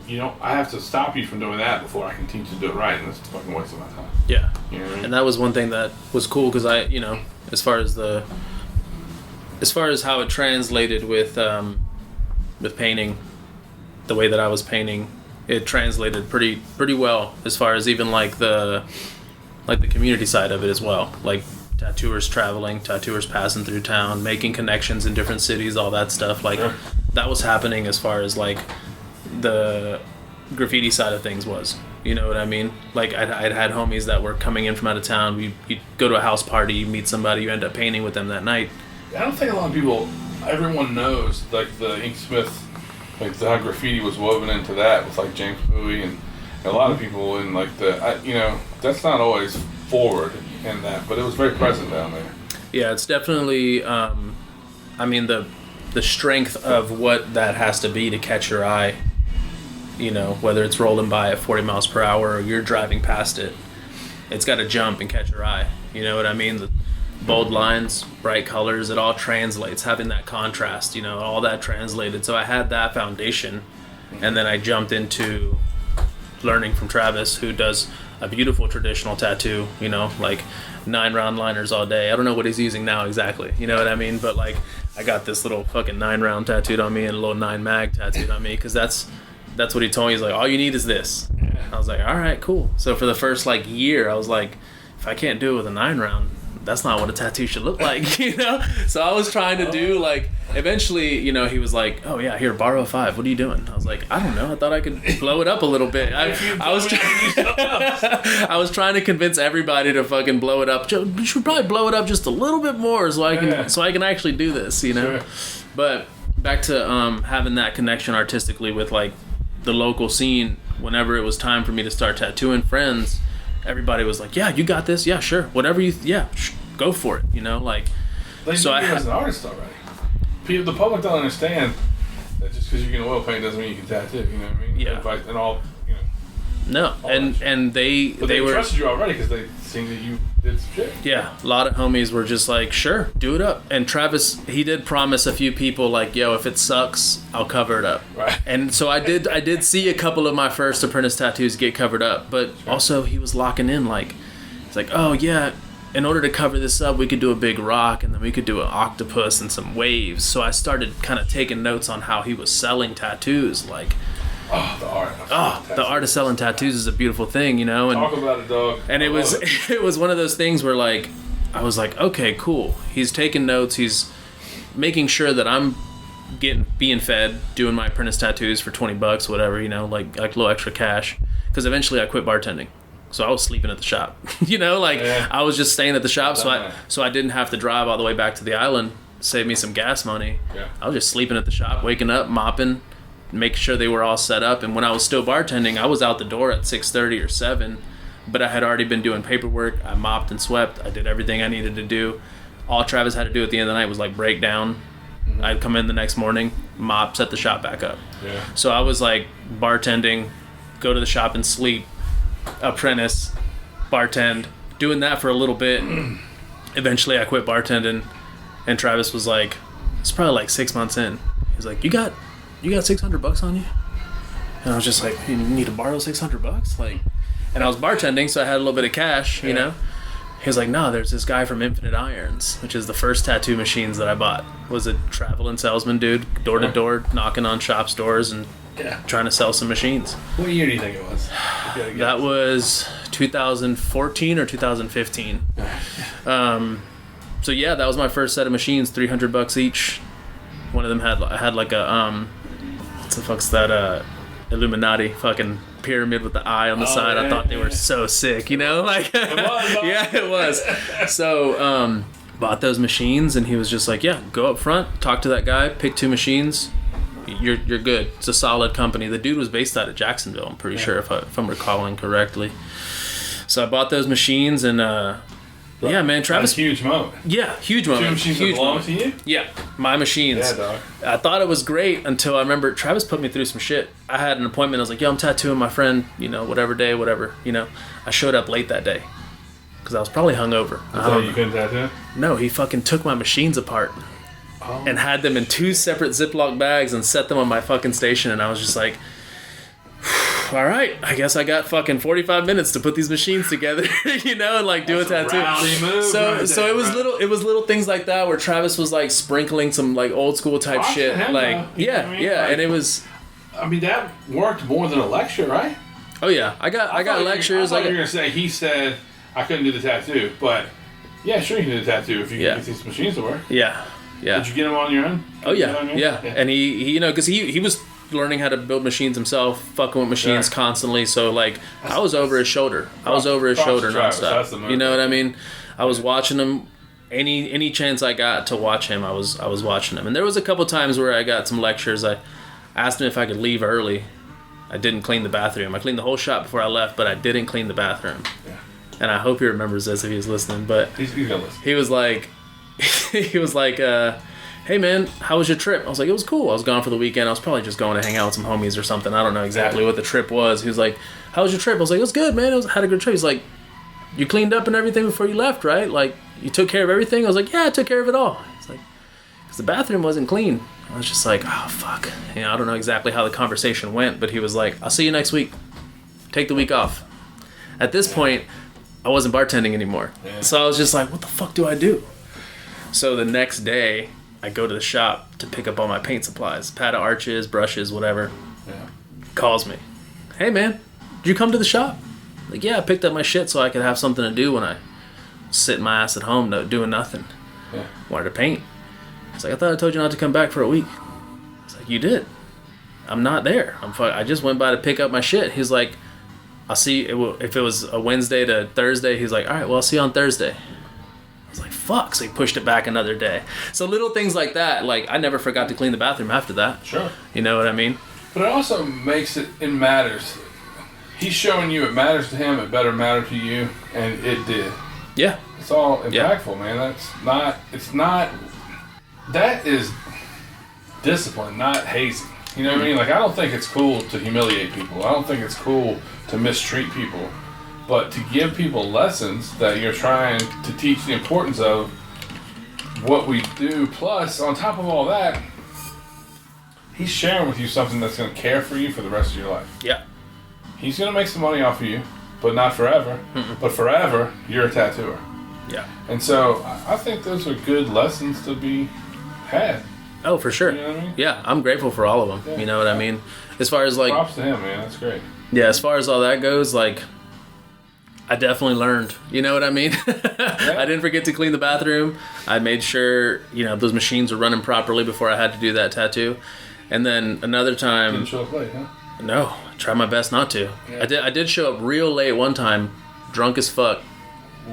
D: you know I have to stop you from doing that before I can teach you to do it right, and it's a fucking waste of my time.
E: Yeah.
D: You know what I mean?
E: And that was one thing that was cool because I, you know, as far as how it translated with painting, the way that I was painting, it translated pretty well as far as even like the community side of it as well. Like tattooers traveling, tattooers passing through town, making connections in different cities, all that stuff. Like that was happening as far as like the graffiti side of things was. You know what I mean? Like I'd had homies that were coming in from out of town. You'd go to a house party, you meet somebody, you end up painting with them that night.
D: I don't think a lot of people, everyone knows like the Inksmith, like how graffiti was woven into that with like James Bowie and a lot of people in like you know, that's not always forward in that, but it was very present down there.
E: Yeah, it's definitely, I mean the strength of what that has to be to catch your eye, you know, whether it's rolling by at 40 miles per hour or you're driving past it, it's got to jump and catch your eye. You know what I mean? The bold lines, bright colors, it all translates, having that contrast, you know, all that translated. So I had that foundation, and then I jumped into learning from Travis, who does a beautiful traditional tattoo, you know, like 9-round liners all day. I don't know what he's using now exactly, you know what I mean? But like, I got this little fucking 9-round tattooed on me and a little 9-mag tattooed on me, because that's what he told me. He's like, all you need is this. I was like, all right, cool. So for the first like year, I was like, if I can't do it with a 9-round, that's not what a tattoo should look like, you know? So I was trying to do like, eventually, you know, he was like, oh yeah, here, borrow a 5. What are you doing? I was like, I don't know. I thought I could blow it up a little bit. I was trying to convince everybody to fucking blow it up. You should probably blow it up just a little bit more so I can actually do this, you know? Sure. But back to having that connection artistically with like the local scene. Whenever it was time for me to start tattooing friends, everybody was like, yeah, you got this. Yeah, sure. Whatever you, go for it. You know, like.
D: They so I as an artist already. The public don't understand that just because you can oil paint doesn't mean you can tattoo. You know what I mean?
E: Yeah.
D: And all, you know.
E: No, and they were
D: trusted you already because they seen that you did some shit.
E: Yeah, a lot of homies were just like, sure, do it up. And Travis, he did promise a few people like, yo, if it sucks, I'll cover it up.
D: Right.
E: And so I did see a couple of my first apprentice tattoos get covered up, but also he was locking in like, it's like, oh yeah, in order to cover this up, we could do a big rock and then we could do an octopus and some waves. So I started kind of taking notes on how he was selling tattoos, like.
D: Oh, the art.
E: The art of selling tattoos is a beautiful thing, you know. And
D: talk about it, dog.
E: And it was one of those things where like I was like, okay, cool. He's taking notes. He's making sure that I'm being fed, doing my apprentice tattoos for $20, whatever, you know, like a little extra cash. Because eventually I quit bartending, so I was sleeping at the shop. You know, like I was just staying at the shop, so I didn't have to drive all the way back to the island. Save me some gas money.
D: Yeah.
E: I was just sleeping at the shop, waking up, mopping. Make sure they were all set up. And when I was still bartending, I was out the door at 6:30 or 7, but I had already been doing paperwork. I mopped and swept. I did everything I needed to do. All Travis had to do at the end of the night was like break down. Mm-hmm. I'd come in the next morning, mop, set the shop back up.
D: Yeah.
E: So I was like bartending, go to the shop and sleep, apprentice, bartend, doing that for a little bit. Eventually I quit bartending, and Travis was like, it's probably like 6 months in. He's like, you got $600 on you? And I was just like, you need to borrow $600? Like, and I was bartending, so I had a little bit of cash, you know? He was like, no, there's this guy from Infinite Irons, which is the first tattoo machines that I bought. Was a traveling salesman dude, door to door, knocking on shops' doors and trying to sell some machines.
D: What year do you think it was?
E: That was 2014 or 2015. So yeah, that was my first set of machines, $300 each. One of them had like a what the fuck's that Illuminati fucking pyramid with the eye on the side. I thought they were so sick, you know, like yeah, it was. So bought those machines, and he was just like, yeah, go up front, talk to that guy, pick 2 machines, you're good. It's a solid company. The dude was based out of Jacksonville, I'm pretty sure, if I'm recalling correctly. So I bought those machines, and yeah, man, Travis.
D: That's a huge moment.
E: Yeah, huge moment.
D: 2 machines
E: huge
D: that belong
E: moment.
D: to you?
E: Yeah, my machines.
D: Yeah, dog.
E: I thought it was great until I remember Travis put me through some shit. I had an appointment. I was like, yo, I'm tattooing my friend, you know, whatever day, whatever, you know. I showed up late that day because I was probably hungover.
D: You couldn't tattoo?
E: No, he fucking took my machines apart and had them in 2 separate Ziploc bags and set them on my fucking station. And I was just like, all right, I guess I got fucking 45 minutes to put these machines together, you know, and like do a tattoo. So it was little things like that where Travis was like sprinkling some like old school type shit, like and it was.
D: I mean, that worked more than a lecture, right?
E: Oh yeah, I got lectures.
D: I thought you were gonna say he said I couldn't do the tattoo, but yeah, sure you can do the tattoo if you can get these machines to work.
E: Yeah.
D: Did you get them on your own?
E: Oh yeah, and he you know, because he was learning how to build machines himself, fucking with machines constantly. So like, I was over his shoulder. Nonstop. You know what I mean? I was watching him. Any chance I got to watch him, I was watching him. And there was a couple times where I got some lectures. I asked him if I could leave early. I didn't clean the bathroom. I cleaned the whole shop before I left, but I didn't clean the bathroom. Yeah. And I hope he remembers this if he was listening. But
D: he's gonna listen.
E: He was like, hey man, how was your trip? I was like, it was cool. I was gone for the weekend. I was probably just going to hang out with some homies or something. I don't know exactly what the trip was. He was like, how was your trip? I was like, it was good, man. Had a good trip. He's like, you cleaned up and everything before you left, right? Like, you took care of everything? I was like, yeah, I took care of it all. He's like, because the bathroom wasn't clean. I was just like, oh, fuck. You know, I don't know exactly how the conversation went, but he was like, I'll see you next week. Take the week off. At this point, I wasn't bartending anymore. Yeah. So I was just like, what the fuck do I do? So the next day, I go to the shop to pick up all my paint supplies. Pad of arches, brushes, whatever. Yeah. Calls me. Hey, man, did you come to the shop? Like, yeah, I picked up my shit so I could have something to do when I sit my ass at home doing nothing. Yeah. Wanted to paint. I was like, I thought I told you not to come back for a week. I was like, you did. I'm not there. I just went by to pick up my shit. He's like, I'll see you. If it was a Wednesday to Thursday, he's like, all right, well, I'll see you on Thursday. I was like, fuck. So he pushed it back another day. So little things like that, like, I never forgot to clean the bathroom after that. Sure. You know what I mean?
D: But it also makes it matters. He's showing you it matters to him, it better matter to you, and it did.
E: Yeah.
D: It's all impactful, man. That is discipline, not hazing. You know what I mean? Like, I don't think it's cool to humiliate people. I don't think it's cool to mistreat people. But to give people lessons that you're trying to teach the importance of what we do, plus, on top of all that, he's sharing with you something that's going to care for you for the rest of your life. Yeah. He's going to make some money off of you, but not forever. But forever, you're a tattooer. Yeah. And so I think those are good lessons to be had.
E: Oh, for sure.
D: You know what I mean?
E: Yeah, I'm grateful for all of them. Yeah. You know what I mean? As far as like...
D: Props to him, man. That's great.
E: Yeah, as far as all that goes, like, I definitely learned. You know what I mean? Yeah. I didn't forget to clean the bathroom. I made sure, you know, those machines were running properly before I had to do that tattoo. And then another time...
D: Didn't show up late, huh?
E: No, I tried my best not to. Yeah. I did show up real late one time, drunk as fuck.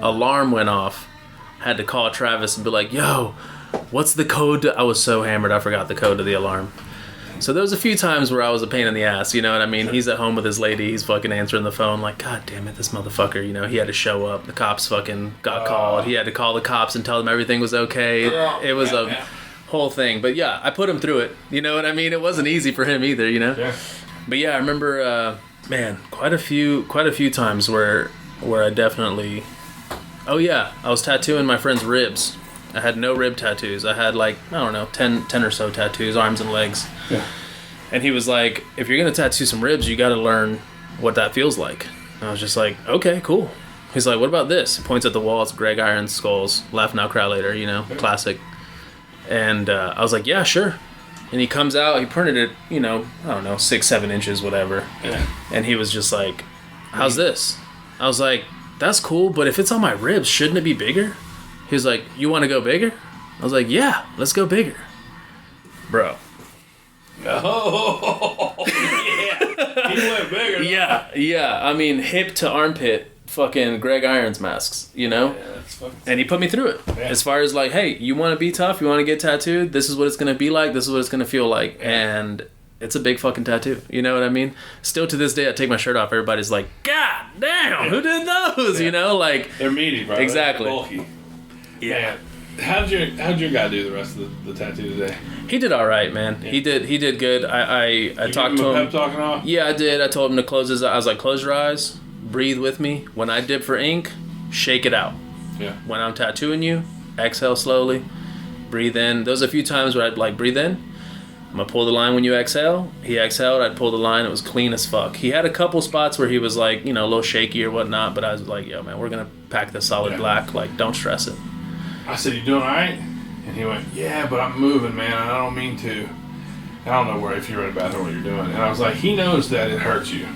E: Alarm went off. Had to call Travis and be like, yo, what's the code I was so hammered I forgot the code to the alarm. So there was a few times where I was a pain in the ass, you know what I mean? Sure. He's at home with his lady, he's fucking answering the phone like, God damn it, this motherfucker, you know, he had to show up. The cops fucking got called. He had to call the cops and tell them everything was okay. It was a whole thing. But yeah, I put him through it. You know what I mean? It wasn't easy for him either, you know? Yeah. But yeah, I remember, quite a few times where I definitely... Oh yeah, I was tattooing my friend's ribs. I had no rib tattoos. I had like, I don't know, 10 or so tattoos, arms and legs. Yeah. And he was like, if you're going to tattoo some ribs, you got to learn what that feels like. And I was just like, okay, cool. He's like, what about this? He points at the wall. It's Greg Irons skulls. Laugh now, cry later, you know, classic. And I was like, yeah, sure. And he comes out, he printed it, you know, I don't know, 6-7 inches, whatever. Yeah. And he was just like, how's this? I was like, that's cool, but if it's on my ribs, shouldn't it be bigger? He was like, you want to go bigger? I was like, yeah, let's go bigger. Bro.
D: Oh, yeah. He went bigger.
E: Yeah. I mean, hip to armpit, fucking Greg Irons masks, you know? Yeah, that's fucking... And he put me through it. Yeah. As far as like, hey, you want to be tough? You want to get tattooed? This is what it's going to be like. This is what it's going to feel like. Yeah. And it's a big fucking tattoo. You know what I mean? Still to this day, I take my shirt off. Everybody's like, God damn, who did those? Yeah. You know, like...
D: They're meaty, bro.
E: Exactly.
D: They're bulky. Yeah. How'd your guy do the rest of the tattoo today?
E: He did all right, man. Yeah. He did good. I talked to him.
D: Pep talking off?
E: Yeah, I did. I told him to close his eyes. I was like, close your eyes, breathe with me. When I dip for ink, shake it out. Yeah. When I'm tattooing you, exhale slowly, breathe in. There was a few times where I'd like breathe in. I'm gonna pull the line when you exhale. He exhaled, I'd pull the line. It was clean as fuck. He had a couple spots where he was like, you know, a little shaky or whatnot, but I was like, yo, man, we're gonna pack the solid black. Like, don't stress it.
D: I said, you doing all right? And he went, yeah, but I'm moving, man, and I don't mean to. I don't know if you're in the bathroom what you're doing. And I was like, he knows that it hurts you,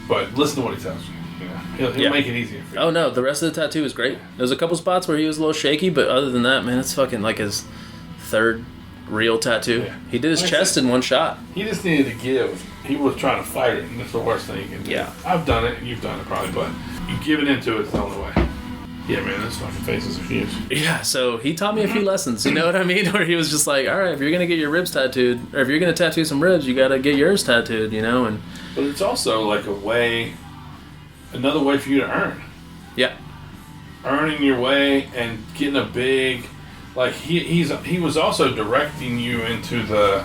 D: but listen to what he tells you. You know, he'll make it easier for you.
E: Oh, no, the rest of the tattoo was great. There's a couple spots where he was a little shaky, but other than that, man, it's fucking like his third real tattoo. Yeah. He did his chest in one shot.
D: He just needed to give. He was trying to fight it, and that's the worst thing you can do. Yeah. I've done it, and you've done it probably, but you giving into it's the only way. Yeah, man, those fucking faces are huge.
E: Yeah, so he taught me a few lessons, you know what I mean? Where he was just like, all right, if you're going to get your ribs tattooed, or if you're going to tattoo some ribs, you got to get yours tattooed, you know? And
D: but it's also like another way for you to earn.
E: Yeah.
D: Earning your way and getting a big like he was also directing you into the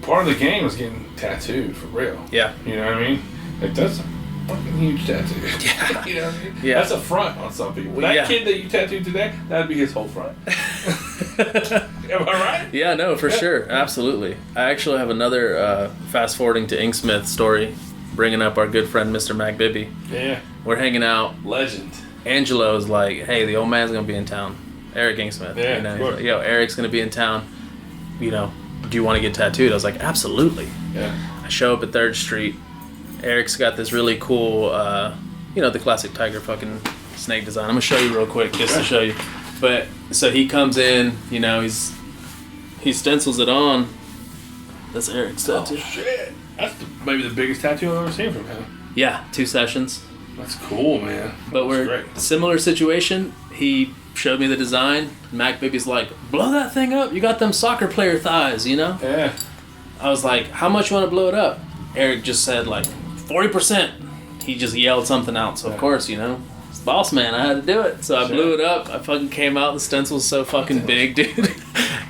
D: part of the game was getting tattooed for real.
E: Yeah.
D: You know what I mean? Like that's a fucking huge tattoo.
E: Yeah.
D: You know what I mean?
E: Yeah.
D: That's a front on some people. That kid that you tattooed today, that'd be his whole front. Am I right?
E: Yeah, no, for sure. Absolutely. I actually have another fast forwarding to Inksmith story, bringing up our good friend Mr. Mac Bibby.
D: Yeah.
E: We're hanging out.
D: Legend.
E: Angelo's like, hey, the old man's going to be in town. Eric Inksmith.
D: Yeah,
E: you know,
D: of
E: he's
D: course.
E: like, yo, Eric's going to be in town. You know, do you want to get tattooed? I was like, absolutely.
D: Yeah.
E: I show up at 3rd Street. Eric's got this really cool, the classic tiger fucking snake design. I'm going to show you real quick just to show you. But, so he comes in, you know, he stencils it on. That's Eric's tattoo.
D: Oh, shit. That's maybe the biggest tattoo I've ever seen from him.
E: Yeah, 2 sessions.
D: That's cool, man.
E: But
D: That's great.
E: Similar situation. He showed me the design. Mac Baby's like, blow that thing up. You got them soccer player thighs, you know?
D: Yeah.
E: I was like, how much you want to blow it up? Eric just said like 40%. He just yelled something out. So of course, you know, it's boss man. I had to do it. So I blew it up. I fucking came out. The stencil was so fucking big, dude.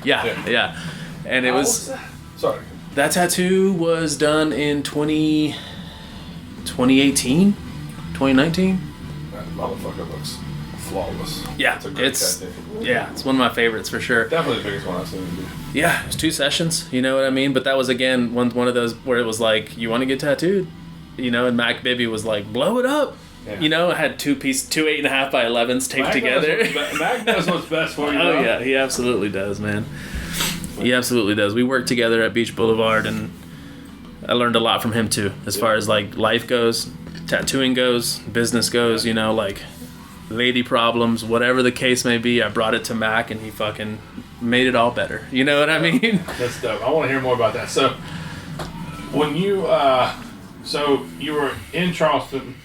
E: yeah. And it was
D: that? Sorry.
E: that tattoo was done in 2018, 2019.
D: That motherfucker looks flawless.
E: Yeah,
D: It's a great tattoo.
E: it's one of my favorites for sure.
D: Definitely the biggest one I've seen him do.
E: Yeah, it was 2 sessions, you know what I mean? But that was, again, one of those where it was like, you want to get tattooed? You know, and Mac Bibby was like, blow it up.
D: Yeah.
E: You know, I had 2 8.5 by 11s taped together.
D: Mac knows what's best for you.
E: Oh,
D: bro.
E: yeah, he absolutely does, man. He absolutely does. We worked together at Beach Boulevard, and I learned a lot from him, too, as far as, like, life goes, tattooing goes, business goes, you know, like, lady problems, whatever the case may be. I brought it to Mac, and he fucking made it all better. You know what I mean?
D: That's dope. I want to hear more about that. So, when you, so you were in Charleston,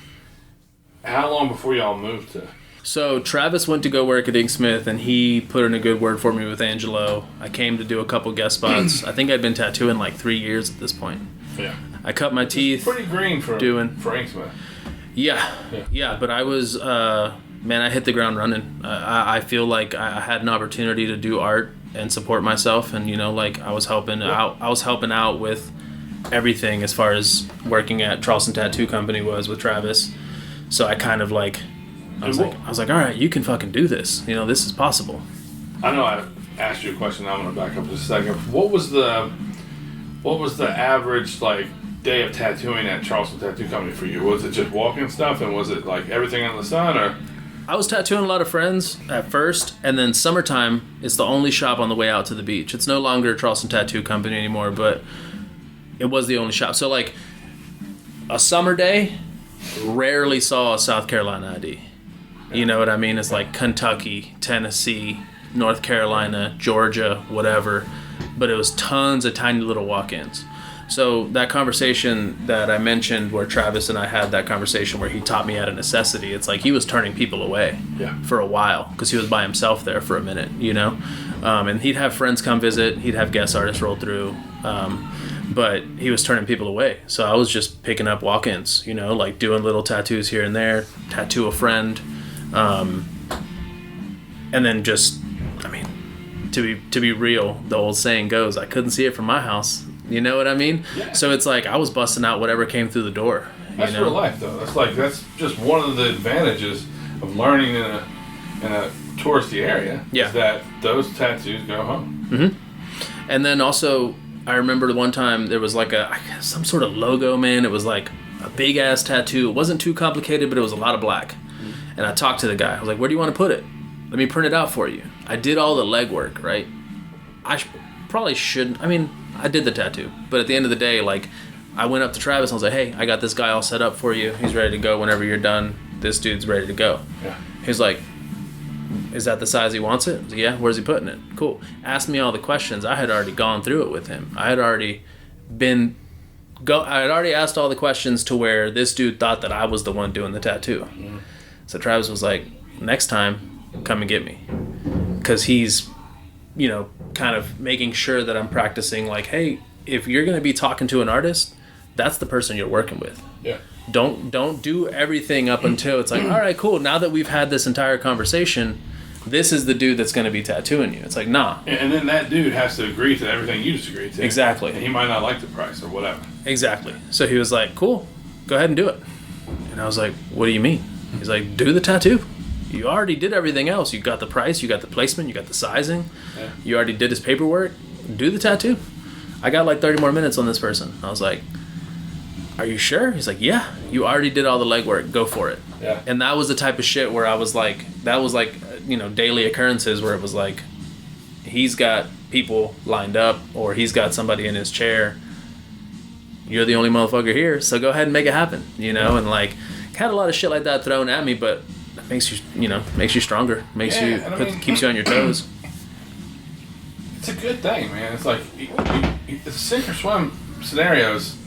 D: how long before y'all moved to?
E: So Travis went to go work at Inksmith, and he put in a good word for me with Angelo. I came to do a couple guest spots. I think I'd been tattooing like 3 years at this point.
D: Yeah.
E: I cut my teeth.
D: Pretty green for Inksmith.
E: Yeah, but I was, man, I hit the ground running. I feel like I had an opportunity to do art and support myself, and, you know, like I was helping out. I was helping out with everything as far as working at Charleston Tattoo Company was with Travis. So I kind of like, I was like, all right, you can fucking do this. You know, this is possible.
D: I know I asked you a question. I'm gonna back up just a second. What was the average like day of tattooing at Charleston Tattoo Company for you? Was it just walking stuff, and was it like everything under the sun, or?
E: I was tattooing a lot of friends at first, and then summertime, it's the only shop on the way out to the beach. It's no longer Charleston Tattoo Company anymore, but it was the only shop. So like a summer day, rarely saw a South Carolina ID. You know what I mean? It's like Kentucky, Tennessee, North Carolina, Georgia, whatever. But it was tons of tiny little walk-ins. So that conversation that I mentioned where Travis and I had that conversation where he taught me out of necessity, it's like he was turning people away for a while because he was by himself there for a minute, you know? And he'd have friends come visit. He'd have guest artists roll through. But he was turning people away. So I was just picking up walk-ins, you know, like doing little tattoos here and there, tattoo a friend. And then just, I mean, to be real, the old saying goes, I couldn't see it from my house. You know what I mean?
D: Yeah.
E: So it's like I was busting out whatever came through the door.
D: That's real life, though. That's just one of the advantages of learning in a touristy area.
E: Yeah.
D: Is that those tattoos go home.
E: Mm-hmm. And then also, I remember the one time there was like some sort of logo, man. It was like a big ass tattoo. It wasn't too complicated, but it was a lot of black. And I talked to the guy. I was like, where do you want to put it? Let me print it out for you. I did all the legwork, right? I probably shouldn't. I mean, I did the tattoo. But at the end of the day, like, I went up to Travis and I was like, hey, I got this guy all set up for you. He's ready to go whenever you're done. This dude's ready to go.
D: Yeah.
E: He's like, is that the size he wants it? I was like, yeah, where's he putting it? Cool. Asked me all the questions. I had already gone through it with him. I had already asked all the questions to where this dude thought that I was the one doing the tattoo. Mm-hmm. So Travis was like, next time, come and get me. Because he's, you know, kind of making sure that I'm practicing like, hey, if you're going to be talking to an artist, that's the person you're working with.
D: Yeah.
E: Don't do everything up until it's like, all right, cool. Now that we've had this entire conversation, this is the dude that's going to be tattooing you. It's like, nah.
D: And then that dude has to agree to everything you just agreed to.
E: Exactly.
D: And he might not like the price or whatever.
E: Exactly. So he was like, cool, go ahead and do it. And I was like, what do you mean? He's like, do the tattoo. You already did everything else. You got the price, you got the placement, you got the sizing.
D: Yeah.
E: You already did his paperwork. Do the tattoo. I got like 30 more minutes on this person. I was like, are you sure? He's like, yeah, you already did all the legwork. Go for it.
D: Yeah.
E: And that was the type of shit where I was like, that was like, daily occurrences where it was like, he's got people lined up or he's got somebody in his chair. You're the only motherfucker here, so go ahead and make it happen, And like, had a lot of shit like that thrown at me, but it makes you stronger, keeps you on your toes.
D: It's a good thing, man. It's like it's sink or swim scenarios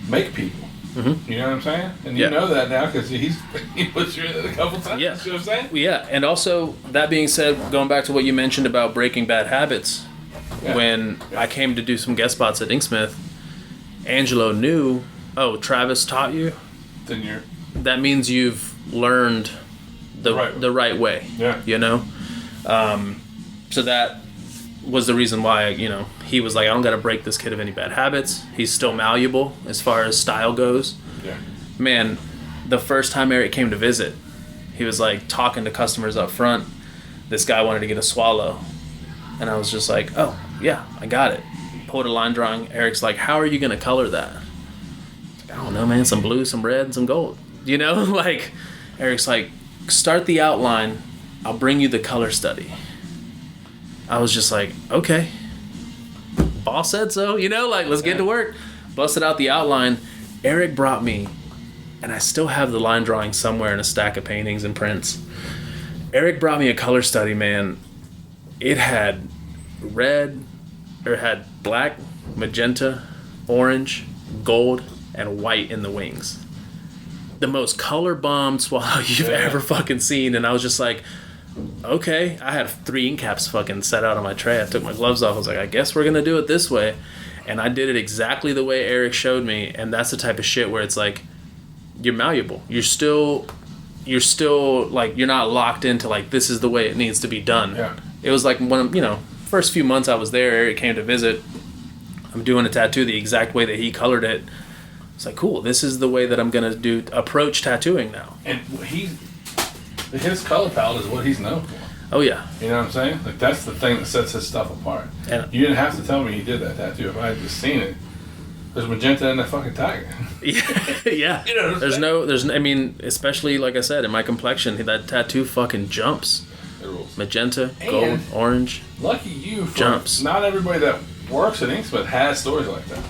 D: make people. Mm-hmm. You know what I'm saying? And you know that now because he puts you in it a couple times.
E: Yeah.
D: You know what I'm saying?
E: Yeah, and also that being said, going back to what you mentioned about breaking bad habits, when I came to do some guest spots at Inksmith, Angelo knew, Travis taught you.
D: Then
E: that means you've learned the right way.
D: Yeah.
E: So that was the reason why, he was like, I don't got to break this kid of any bad habits. He's still malleable as far as style goes.
D: Yeah.
E: Man, the first time Eric came to visit, he was like talking to customers up front. This guy wanted to get a swallow. And I was just like, oh, yeah, I got it. Pulled a line drawing. Eric's like, how are you going to color that? I don't know, man. Some blue, some red, and some gold. Like, Eric's like, start the outline. I'll bring you the color study. I was just like, okay. Boss said so, like, let's get to work. Busted out the outline. Eric brought me, and I still have the line drawing somewhere in a stack of paintings and prints. Eric brought me a color study, man. It had black, magenta, orange, gold, and white in the wings. The most color bombed swallow you've ever fucking seen. And I was just like, okay. I had 3 ink caps fucking set out on my tray. I took my gloves off. I was like, I guess we're gonna do it this way. And I did it exactly the way Eric showed me. And that's the type of shit where it's like, you're malleable. You're still like, you're not locked into like, this is the way it needs to be done.
D: Yeah.
E: It was like when, first few months I was there, Eric came to visit. I'm doing a tattoo the exact way that he colored it. It's like, cool, this is the way that I'm going to approach tattooing now.
D: And his color palette is what he's known for.
E: Oh, yeah.
D: You know what I'm saying? Like, that's the thing that sets his stuff apart.
E: And
D: you didn't have to tell me he did that tattoo. If I had just seen it, there's magenta in that fucking tiger.
E: Yeah.
D: You know what I'm saying?
E: Especially, like I said, in my complexion, that tattoo fucking jumps.
D: It rules.
E: Magenta, gold, orange.
D: Lucky you.
E: Jumps.
D: Not everybody that works at Inksmith has stories like that.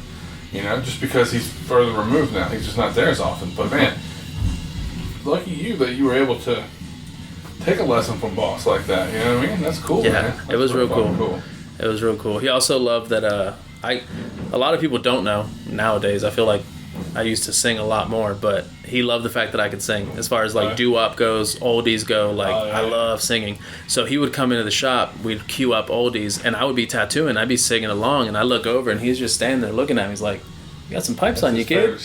D: Just because he's further removed now. He's just not there as often. But, man, lucky you that you were able to take a lesson from Boss like that. You know what I mean? That's cool,
E: yeah,
D: man. That's
E: it was real
D: cool.
E: It was real cool. He also loved that, a lot of people don't know nowadays. I feel like I used to sing a lot more, but he loved the fact that I could sing. As far as like doo-wop goes, oldies go, like I love singing. So he would come into the shop, we'd queue up oldies, and I would be tattooing, I'd be singing along, and I look over, and he's just standing there looking at me. He's like, you got some pipes on you, kid.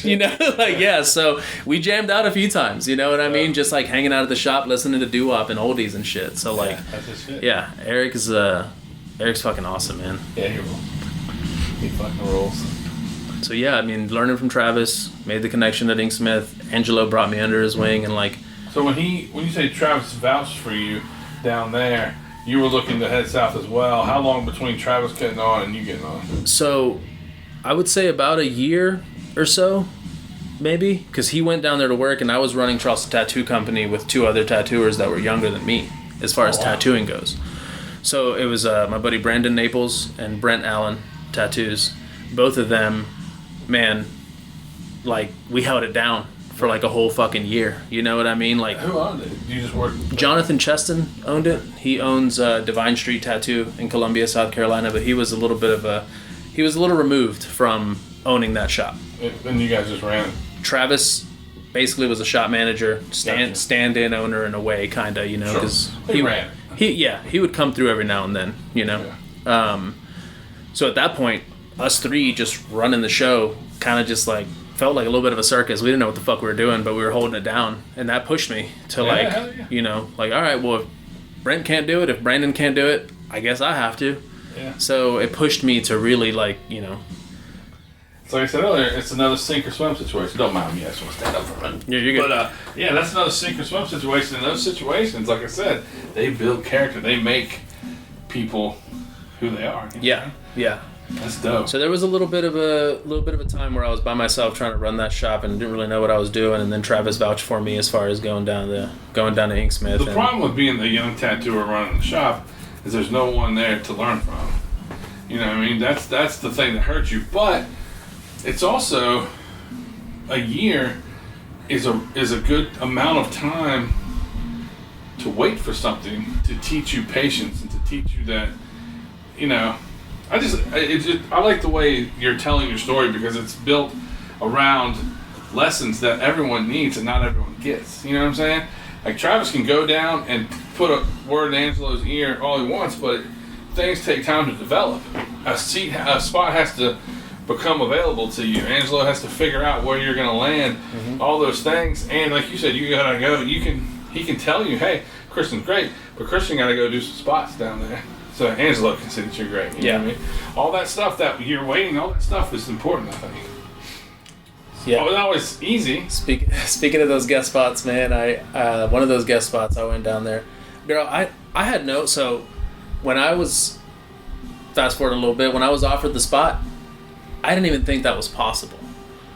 E: So we jammed out a few times, you know what I mean? Just like hanging out at the shop, listening to doo-wop and oldies and shit. So like,
D: that's his shit.
E: Yeah, Eric's fucking awesome, man.
D: Yeah, he rules. He fucking rules.
E: So yeah, learning from Travis, made the connection at Inksmith. Angelo brought me under his wing, and like.
D: So when you say Travis vouched for you down there, you were looking to head south as well. How long between Travis getting on and you getting on?
E: So, I would say about a year or so, maybe, because he went down there to work, and I was running Charleston Tattoo Company with 2 other tattooers that were younger than me, as far as tattooing goes. So it was my buddy Brandon Naples and Brent Allen Tattoos. Both of them. Man, like, we held it down for like a whole fucking year. You know what I mean? Like,
D: who owned it? You just worked.
E: Jonathan Cheston owned it. He owns Divine Street Tattoo in Columbia, South Carolina, but he was a little removed from owning that shop.
D: And you guys just ran it.
E: Travis basically was a shop manager, stand-in owner in a way, kind of, because
D: he ran it.
E: He would come through every now and then,
D: Yeah.
E: So at that point, us 3 just running the show kind of just like felt like a little bit of a circus. We didn't know what the fuck we were doing, but we were holding it down, and that pushed me to like, like, all right, well, Brent can't do it, if Brandon can't do it, I guess I have to.
D: Yeah.
E: So it pushed me to really, like, you know.
D: So like I said earlier, it's another sink or swim situation. Don't mind me, I just want to stand up for a minute.
E: Yeah, you're good.
D: But yeah, that's another sink or swim situation. In those situations, like I said, they build character. They make people who they are. You know?
E: Yeah, yeah.
D: That's dope.
E: So there was a little bit of a time where I was by myself trying to run that shop and didn't really know what I was doing, and then Travis vouched for me as far as going down to Inksmith.
D: The problem with being the young tattooer running the shop is there's no one there to learn from. You know what I mean? That's the thing that hurts you. But it's also a year is a good amount of time to wait for something to teach you patience and to teach you that, you know, I like the way you're telling your story because it's built around lessons that everyone needs and not everyone gets. You know what I'm saying? Like Travis can go down and put a word in Angelo's ear all he wants, but things take time to develop. A spot has to become available to you. Angelo has to figure out where you're going to land, all those things. And like you said, you gotta go. He can tell you, hey, Christian's great, but Christian got to go do some spots down there. So Angelo can see that you're great. You know what I mean? All that stuff that you're waiting, all that stuff is important, I think.
E: Yeah.
D: Oh, it's always easy.
E: Speaking of those guest spots, man, I one of those guest spots, I went down there. Girl, I had no, so when I was, fast forward a little bit, when I was offered the spot, I didn't even think that was possible.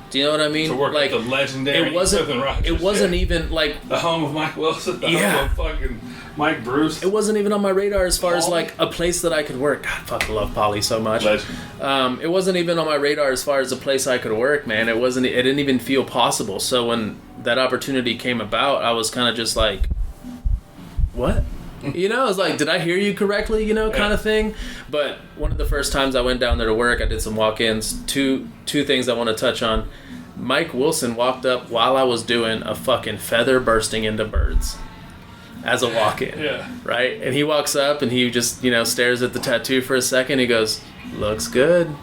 E: Do you know what I mean?
D: To work
E: like
D: with the legendary
E: it wasn't even like
D: the home of Mike Wilson, the
E: Yeah.
D: home of fucking Mike Bruce.
E: it wasn't even on my radar as far as
D: Polly?
E: like a place that I could work. God, fucking love Polly so much.
D: Legend.
E: It wasn't even on my radar as far as a place I could work, man. It didn't even feel possible. So when that opportunity came about, I was kind of just like, what? You know, I was like, did I hear you correctly? You know, kind of thing. But one of the first times I went down there to work, I did some walk-ins. Two things I want to touch on. Mike Wilson walked up while I was doing a fucking feather bursting into birds as a walk-in.
D: Yeah.
E: Right? And he walks up and he just, you know, stares at the tattoo for a second. He goes, looks good.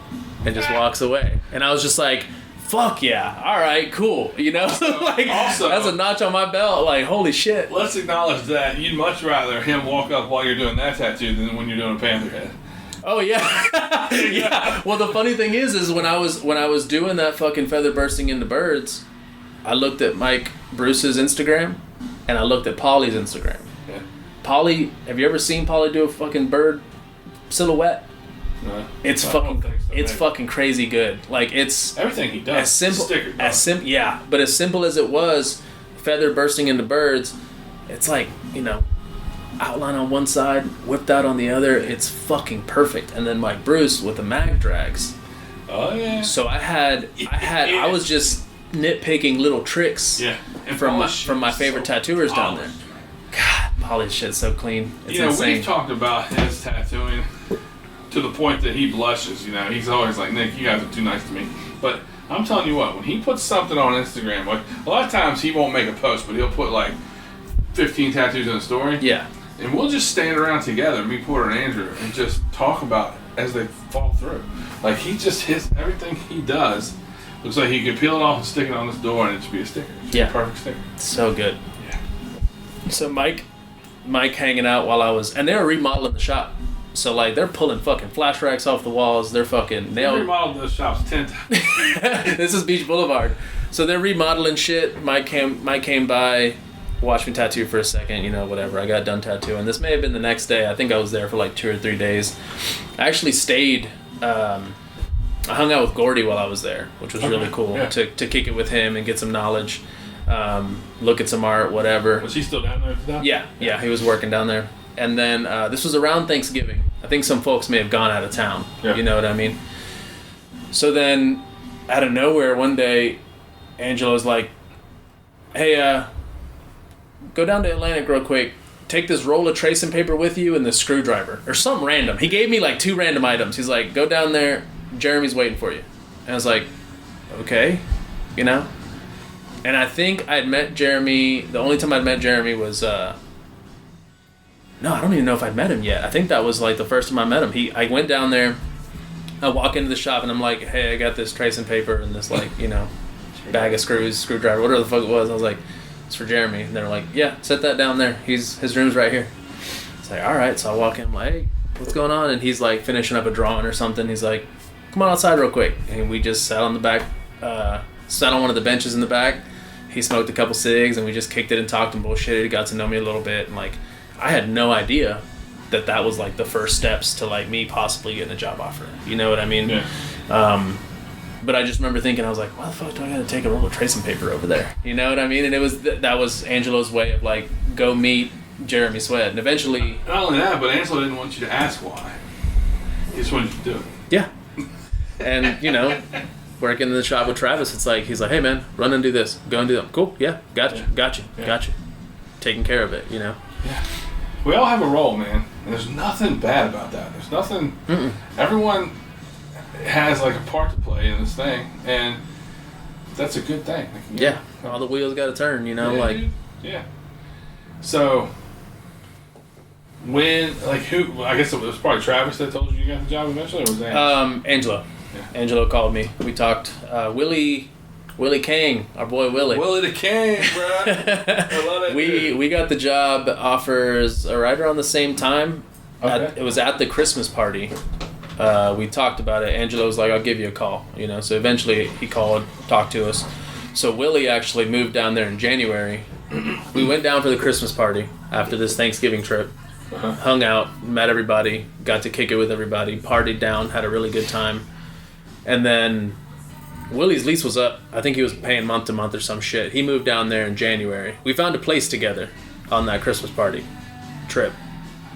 E: And just walks away. And I was just like, fuck yeah. All right, cool. You know? Like,
D: Also,
E: that's a notch on my belt. Like, holy shit.
D: Let's acknowledge that you'd much rather him walk up while you're doing that tattoo than when you're doing a panther head.
E: Oh yeah. Yeah. Well, the funny thing is when I was doing that fucking feather bursting into birds, I looked at Mike Bruce's Instagram and I looked at Polly's Instagram.
D: Yeah.
E: Polly, have you ever seen Polly do a fucking bird silhouette?
D: No,
E: It's
D: I don't
E: fucking
D: think so,
E: it's
D: maybe.
E: fucking crazy good. Like it's
D: Everything he does.
E: as simple
D: Sticker,
E: but as simple as it was, feather bursting into birds, it's like, you know, outline on one side, whipped out on the other. It's fucking perfect. And then Mike Bruce with the mag drags.
D: Oh yeah.
E: So I was just nitpicking little tricks.
D: Yeah. And
E: from
D: Polly's
E: my
D: shit
E: favorite
D: is so
E: tattooers down there.
D: polished.
E: God, Polly's shit's so clean. It's
D: You know,
E: insane.
D: we've talked about his tattooing to the point that he blushes. You know, he's always like, Nick, you guys are too nice to me. But I'm telling you what, when he puts something on Instagram, like a lot of times he won't make a post, but he'll put like 15 tattoos in a story.
E: Yeah.
D: And we'll just stand around together, me, Porter, and Andrew, and just talk about it as they fall through. Like he just hits everything he does. Looks like he could peel it off and stick it on this door, and it should be a sticker. It should be a perfect sticker.
E: So good.
D: Yeah.
E: So Mike hanging out while I was, and they were remodeling the shop. So like they're pulling fucking flash racks off the walls. They're fucking
D: We
E: nailed.
D: remodeled those shops 10 times.
E: This is Beach Boulevard. So they're remodeling shit. Mike came by, watched me tattoo for a second, you know, whatever. I got done tattooing. This may have been the next day. I think I was there for like 2 or 3 days. I actually stayed. I hung out with Gordy while I was there, which was really cool to kick it with him and get some knowledge, look at some art, whatever.
D: Was he still down there for that?
E: Yeah, he was working down there. And then this was around Thanksgiving. I think some folks may have gone out of town.
D: Yeah.
E: You know what I mean? So then, out of nowhere, one day, Angelo's like, hey, go down to Atlantic real quick. Take this roll of tracing paper with you and this screwdriver. Or something random. He gave me like 2 random items. He's like, go down there. Jeremy's waiting for you. And I was like, okay. You know? And I think I'd met Jeremy. The only time I'd met Jeremy was... No, I don't even know if I'd met him yet. I think that was like the first time I met him. I went down there, I walk into the shop and I'm like, hey, I got this tracing paper and this like, you know, bag of screwdriver, whatever the fuck it was. I was like, it's for Jeremy. And they're like, yeah, set that down there. His room's right here. It's like, all right. So I walk in, I'm like, hey, what's going on? And he's like finishing up a drawing or something. He's like, come on outside real quick. And we just sat on the back, sat on one of the benches in the back. He smoked a couple cigs and we just kicked it and talked and bullshitted. He got to know me a little bit. And like, I had no idea that was like the first steps to like me possibly getting a job offer. You know what I mean?
D: Yeah.
E: But I just remember thinking, I was like, why the fuck do I gotta take a roll of tracing paper over there? You know what I mean? And it was that was Angelo's way of like, go meet Jeremy Sweat. And eventually...
D: Not only that, but Angelo didn't want you to ask why. He just wanted you to do it.
E: Yeah. And, you know, working in the shop with Travis, it's like, he's like, hey man, run and do this. Go and do that. Cool, yeah, got you. Taking care of it, you know?
D: Yeah. We all have a role, man. And there's nothing bad about that. There's nothing... Everyone has like a part to play in this thing, and that's a good thing. Like,
E: yeah, all the wheels got to turn, you know,
D: yeah,
E: like...
D: Dude. Yeah. So, when, like, who, I guess it was probably Travis that told you got the job eventually, or was that
E: Angelo.
D: Yeah.
E: Angelo called me. We talked. Willie King, our boy Willie.
D: Willie the King, bro. I love that dude.
E: We got the job offers right around the same time.
D: Okay.
E: It was at the Christmas party. We talked about it. Angelo was like, I'll give you a call. You know, so eventually he called, talked to us. So Willie actually moved down there in January. We went down for the Christmas party after this Thanksgiving trip. Hung out, met everybody, got to kick it with everybody, partied down, had a really good time. And then Willie's lease was up. I think he was paying month to month or some shit. He moved down there in January. We found a place together on that Christmas party trip.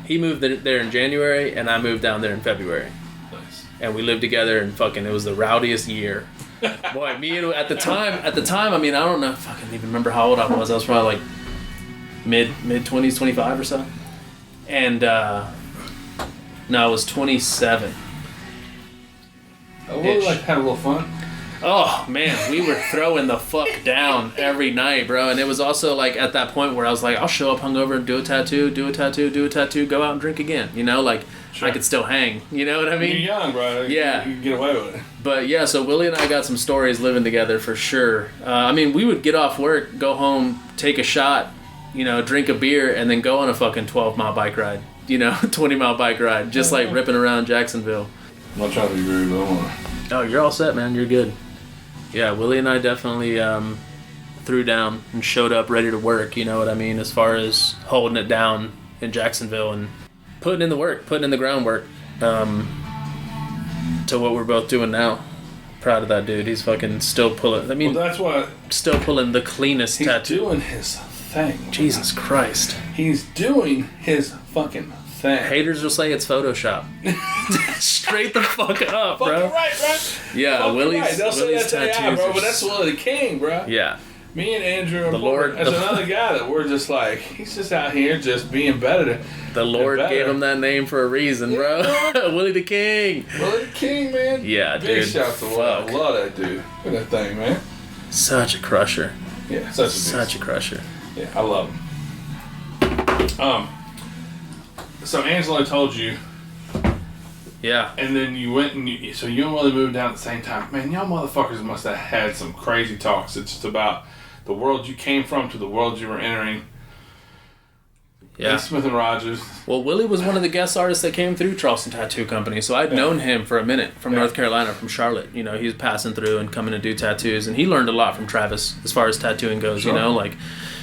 E: He moved there in January, and I moved down there in February.
D: Nice.
E: And we lived together, and fucking, it was the rowdiest year. Boy, me and at the time, I mean, I don't know, fucking even remember how old I was. I was probably like mid-20s, 25 or so. And no, I was 27.
D: We like had a little fun.
E: Oh man, we were throwing the fuck down every night, bro. And it was also like at that point where I was like, I'll show up hungover and do a tattoo, go out and drink again. You know, like sure. I could still hang. You know what I mean?
D: You're young, bro.
E: Yeah.
D: You can get away with it.
E: But yeah, so Willie and I got some stories living together for sure. I mean, we would get off work, go home, take a shot, you know, drink a beer, and then go on a fucking 12-mile bike ride. You know, 20-mile bike ride, just like ripping around Jacksonville.
D: I'm not trying to be rude, but I want to.
E: Oh, you're all set, man. You're good. Yeah, Willie and I definitely threw down and showed up ready to work, you know what I mean, as far as holding it down in Jacksonville and putting in the work, putting in the groundwork to what we're both doing now. Proud of that dude. He's fucking still pulling, I mean,
D: well, that's what.
E: Still pulling the cleanest
D: he's
E: tattoo.
D: He's doing his thing.
E: Jesus Christ.
D: He's doing his fucking thing.
E: Haters will say it's Photoshop. Straight the fuck up, bro.
D: Fucking right, bro.
E: Yeah,
D: fucking
E: Willie's,
D: right. They'll say
E: Willie's
D: that
E: tattoos
D: bro,
E: are
D: but that's Willie the King, bro.
E: Yeah.
D: Me and Andrew are
E: the Lord,
D: there's another guy that we're just like, he's just out here just being better.
E: The Lord gave him that name for a reason, bro. Willie the King.
D: Willie the King, man.
E: Yeah,
D: big
E: dude.
D: Shout to Willie. I love that dude. Look at that thing, man.
E: Such a crusher.
D: Yeah,
E: such a crusher.
D: Yeah, I love him. So Angelo told you.
E: Yeah.
D: And then you went and so you and Willie moved down at the same time. Man, y'all motherfuckers must have had some crazy talks. It's just about the world you came from to the world you were entering.
E: Yeah.
D: Smith and Rogers.
E: Well, Willie was one of the guest artists that came through Charleston Tattoo Company, so I'd known him for a minute from North Carolina, from Charlotte. You know, he was passing through and coming to do tattoos, and he learned a lot from Travis as far as tattooing goes. Sure. You know, like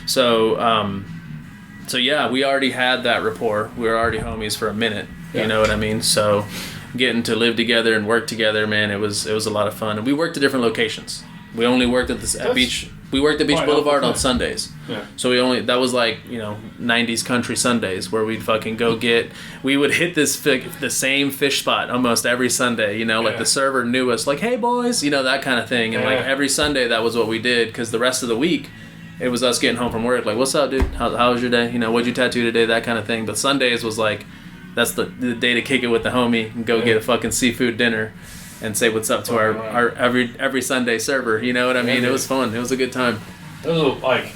E: so. So yeah, we already had that rapport. We were already homies for a minute. You know what I mean? So getting to live together and work together, man, it was a lot of fun. And we worked at different locations. We only worked at Beach. We worked at Beach Boulevard on Sundays. Yeah. So that was like, you know, 90s country Sundays where we'd fucking go we would hit the same fish spot almost every Sunday, you know, like the server knew us, like, hey boys, you know, that kind of thing. And like every Sunday that was what we did, because the rest of the week it was us getting home from work, like, what's up, dude? How was your day? You know, what'd you tattoo today? That kind of thing. But Sundays was like, that's the day to kick it with the homie and go get a fucking seafood dinner and say what's up to our every Sunday server. You know what I mean? It was fun. It was a good time.
D: Those are like,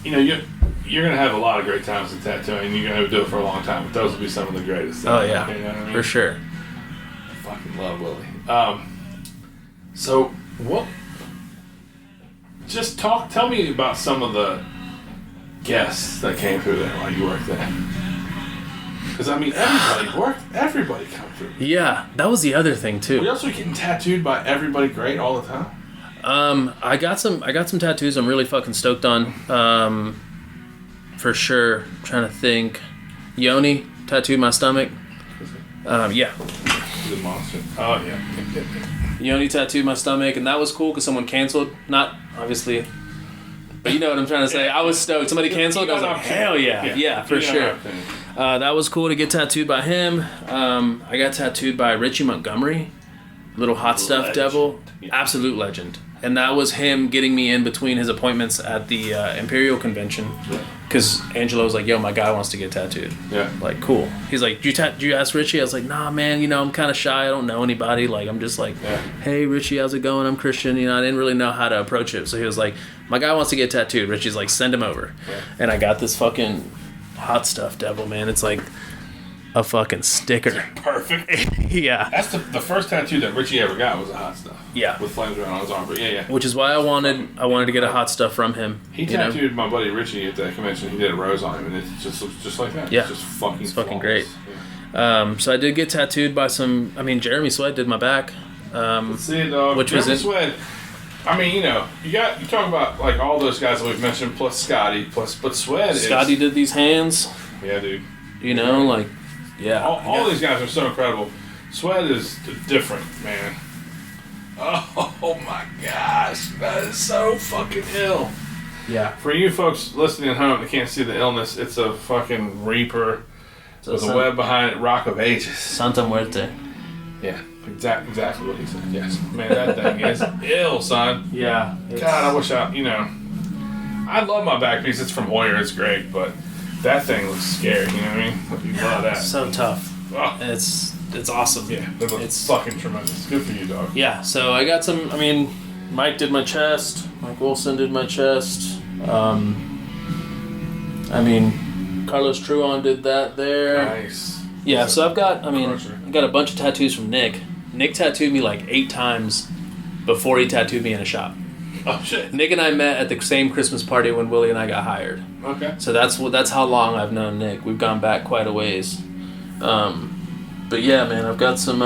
D: you know, you're gonna have a lot of great times in tattooing. You're gonna do it for a long time, but those will be some of the greatest.
E: Oh yeah,
D: you know what I mean?
E: For sure.
D: I fucking love Willie. So what? Just tell me about some of the guests that came through there while you worked there. Because, I mean, everybody worked. Everybody come through.
E: Yeah, that was the other thing,
D: Were
E: too.
D: you also getting tattooed by everybody great all the time?
E: I got some tattoos I'm really fucking stoked on. For sure. I'm trying to think. Yoni tattooed my stomach. Yeah.
D: The monster. Oh, yeah.
E: Yoni tattooed my stomach, and that was cool because someone canceled. Not, obviously, but you know what I'm trying to say. I was stoked. Somebody canceled, I was like, hell yeah. Yeah, for sure. That was cool to get tattooed by him. I got tattooed by Richie Montgomery, little hot stuff devil. Yeah. Absolute legend. And that was him getting me in between his appointments at the Imperial Convention. Because Angelo was like, yo, my guy wants to get tattooed. Yeah. Like, cool. He's like, did you ask Richie? I was like, nah, man, you know, I'm kind of shy. I don't know anybody. Like, I'm just like, hey, Richie, how's it going? I'm Christian. You know, I didn't really know how to approach it. So he was like, my guy wants to get tattooed. Richie's like, send him over. Yeah. And I got this fucking hot stuff devil, man. It's like a fucking sticker.
D: Perfect.
E: Yeah.
D: That's the first tattoo that Richie ever got was a hot stuff.
E: Yeah.
D: With flames around on his arm. But yeah.
E: Which is why I wanted to get a hot stuff from him.
D: He tattooed my buddy Richie at that convention. He did a rose on him, and it just looks just like that.
E: Yeah.
D: It's just fucking
E: It's fucking
D: flawless.
E: great. Yeah. So I did get tattooed by Jeremy Sweat did my back.
D: Let's see it, dog.
E: Which
D: Jeremy
E: was
D: Sweat. I mean, you know, you talk about like all those guys that we've mentioned, plus Scotty, but Sweat is...
E: Scotty did these hands.
D: Yeah, dude.
E: You know, like, yeah.
D: All these guys are so incredible. Sweat is different, man. Oh my gosh, that is so fucking ill.
E: Yeah.
D: For you folks listening at home that can't see the illness, it's a fucking reaper with a web behind it, Rock of Ages.
E: Santa Muerte.
D: Yeah, exactly what he said. Yes, man, that thing is ill, son.
E: Yeah.
D: God, I wish I love my back piece. It's from Hoyer. It's great, but that thing looks scary. You know what I mean? You love that.
E: So tough.
D: Oh.
E: It's awesome.
D: Yeah, it's fucking tremendous. Good for you, dog.
E: Yeah, so I got some, Mike did my chest. Mike Wilson did my chest. Carlos Truon did that there.
D: Nice.
E: Yeah, so I've got, I got a bunch of tattoos from Nick. Nick tattooed me like 8 times before he tattooed me in a shop.
D: Oh, shit.
E: Nick and I met at the same Christmas party when Willie and I got hired.
D: Okay.
E: So that's how long I've known Nick. We've gone back quite a ways. But yeah, man, I've got some,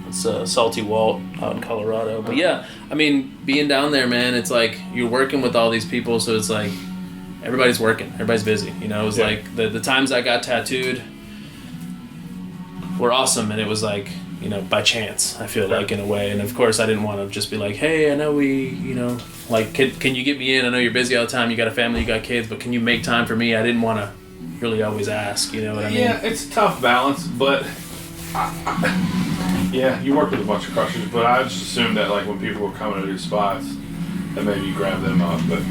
E: it's Salty Walt out in Colorado. But yeah, being down there, man, it's like you're working with all these people, so it's like everybody's working, everybody's busy. You know, it was like the times I got tattooed were awesome, and it was like, you know, by chance, I feel like, in a way. And of course, I didn't want to just be like, hey, I know like, can you get me in? I know you're busy all the time, you got a family, you got kids, but can you make time for me? I didn't want to really always ask, you know what I mean?
D: Yeah, it's a tough balance, but you work with a bunch of crushers, but I just assumed that like when people were coming to do spots, that maybe you grab them up, but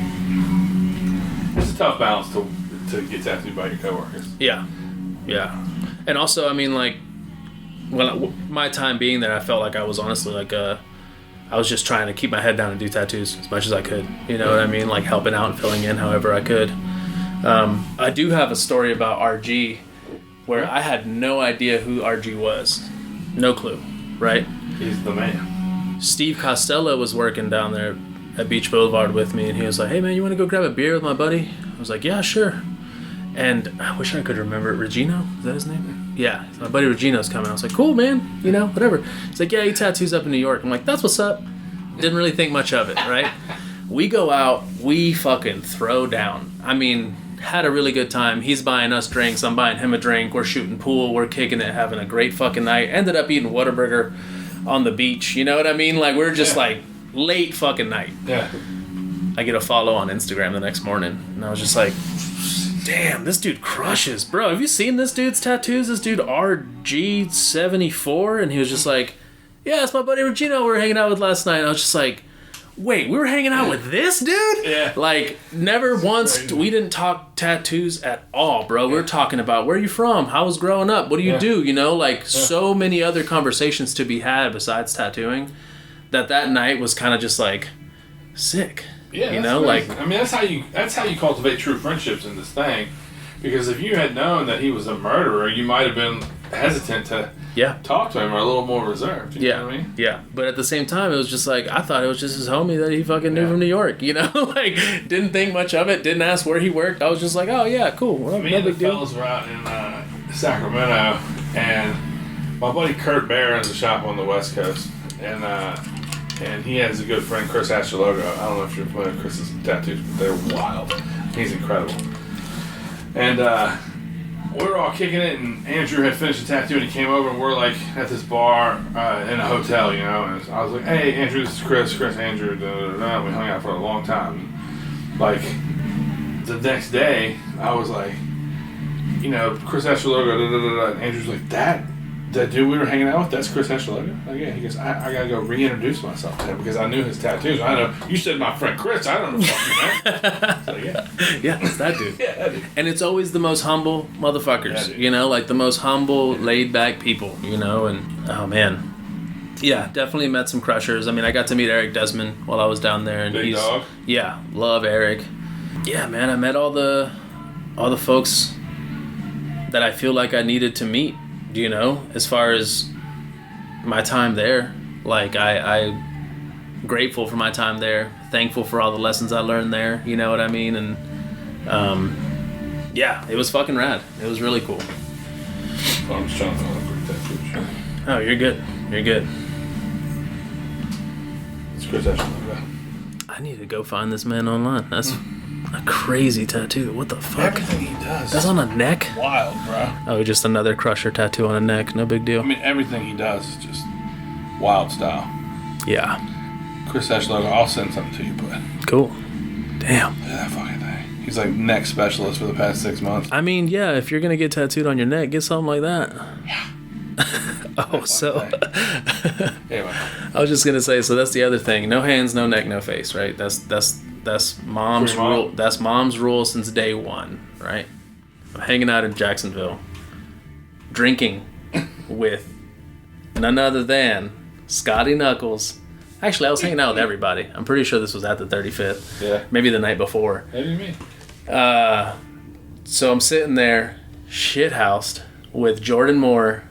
D: it's a tough balance to get tattooed by your coworkers.
E: Yeah. And also, like, my time being there, I felt like I was honestly like I was just trying to keep my head down and do tattoos as much as I could. You know what I mean? Like helping out and filling in however I could. I do have a story about RG where I had no idea who RG was. No clue, right?
D: He's the man.
E: Steve Costello was working down there at Beach Boulevard with me, and he was like, hey man, you want to go grab a beer with my buddy? I was like, yeah, sure. And I wish I could remember it. Regino? Is that his name? Yeah. My buddy Regino's coming. I was like, cool, man. You know, whatever. He's like, yeah, he tattoos up in New York. I'm like, that's what's up. Didn't really think much of it, right? We go out. We fucking throw down. Had a really good time. He's buying us drinks. I'm buying him a drink. We're shooting pool. We're kicking it, having a great fucking night. Ended up eating Whataburger on the beach. You know what I mean? Like, we're just like late fucking night.
D: Yeah.
E: I get a follow on Instagram the next morning. And I was just like, damn, this dude crushes. Bro, have you seen this dude's tattoos? This dude RG74? And he was just like, yeah, it's my buddy Regino we were hanging out with last night. And I was just like, wait, we were hanging out with this dude?
D: Yeah.
E: Like, never once, we didn't talk tattoos at all, bro. We were talking about, where are you from? How was growing up? What do you do? You know, like, so many other conversations to be had besides tattooing that night was kind of just like, sick.
D: Yeah,
E: you know, like,
D: that's how you cultivate true friendships in this thing. Because if you had known that he was a murderer, you might have been hesitant to talk to him, or a little more reserved. You know what I mean?
E: Yeah. But at the same time, it was just like, I thought it was just his homie that he fucking knew from New York. You know, like, didn't think much of it. Didn't ask where he worked. I was just like, oh yeah, cool. Well,
D: Me
E: no
D: and the
E: big deal.
D: fellas were out Sacramento, and my buddy Kurt Bear has a shop on the West Coast, and he has a good friend, Chris Asheville. I don't know if you're familiar with Chris's tattoos, but they're wild. He's incredible. And we were all kicking it, and Andrew had finished the tattoo, and he came over, and we're like at this bar in a hotel, you know. And I was like, "Hey, Andrew, this is Chris, Andrew." And we hung out for a long time. Like the next day, I was like, you know, Chris Asheville, and Andrew's like, that dude we were hanging out with, that's Chris Asheville. Like, yeah. He goes, I gotta go reintroduce myself to him because I knew his tattoos. I know you said my friend Chris. I don't know what you meant. So yeah,
E: it's that dude.
D: Yeah, that dude.
E: And it's always the most humble motherfuckers, you know, like the most humble, laid back people, you know. And oh man, yeah, definitely met some crushers. I mean, I got to meet Eric Desmond while I was down there, and
D: Big dog.
E: Yeah, love Eric. Yeah, man, I met all the folks that I feel like I needed to meet, you know, as far as my time there. Like, I'm grateful for my time there, thankful for all the lessons I learned there, you know what I mean? And, yeah, it was fucking rad. It was really cool.
D: I'm just trying to find a quick tattoo.
E: Oh, you're good. You're good.
D: It's Chris Asheville.
E: I need to go find this man online. That's a crazy tattoo. What the fuck?
D: Everything he does.
E: That's on a neck?
D: Wild, bro.
E: Oh, just another crusher tattoo on a neck. No big deal.
D: I mean, everything he does is just wild style.
E: Yeah.
D: Chris Asheville, I'll send something to you, bud.
E: Cool. Damn.
D: Look at that fucking thing. He's like neck specialist for the past 6 months.
E: I mean, yeah, if you're going to get tattooed on your neck, get something like that.
D: Yeah.
E: Oh, so
D: Anyway.
E: I was just gonna say, so that's the other thing. No hands, no neck, no face, right? That's mom's
D: Free mom.
E: rule. That's mom's rule since day one, right? I'm hanging out in Jacksonville, drinking with none other than Scotty Knuckles. Actually, I was hanging out with everybody. I'm pretty sure this was at the 35th.
D: Yeah.
E: Maybe the night before.
D: What do you mean?
E: So I'm sitting there, shithoused, with Jordan Moore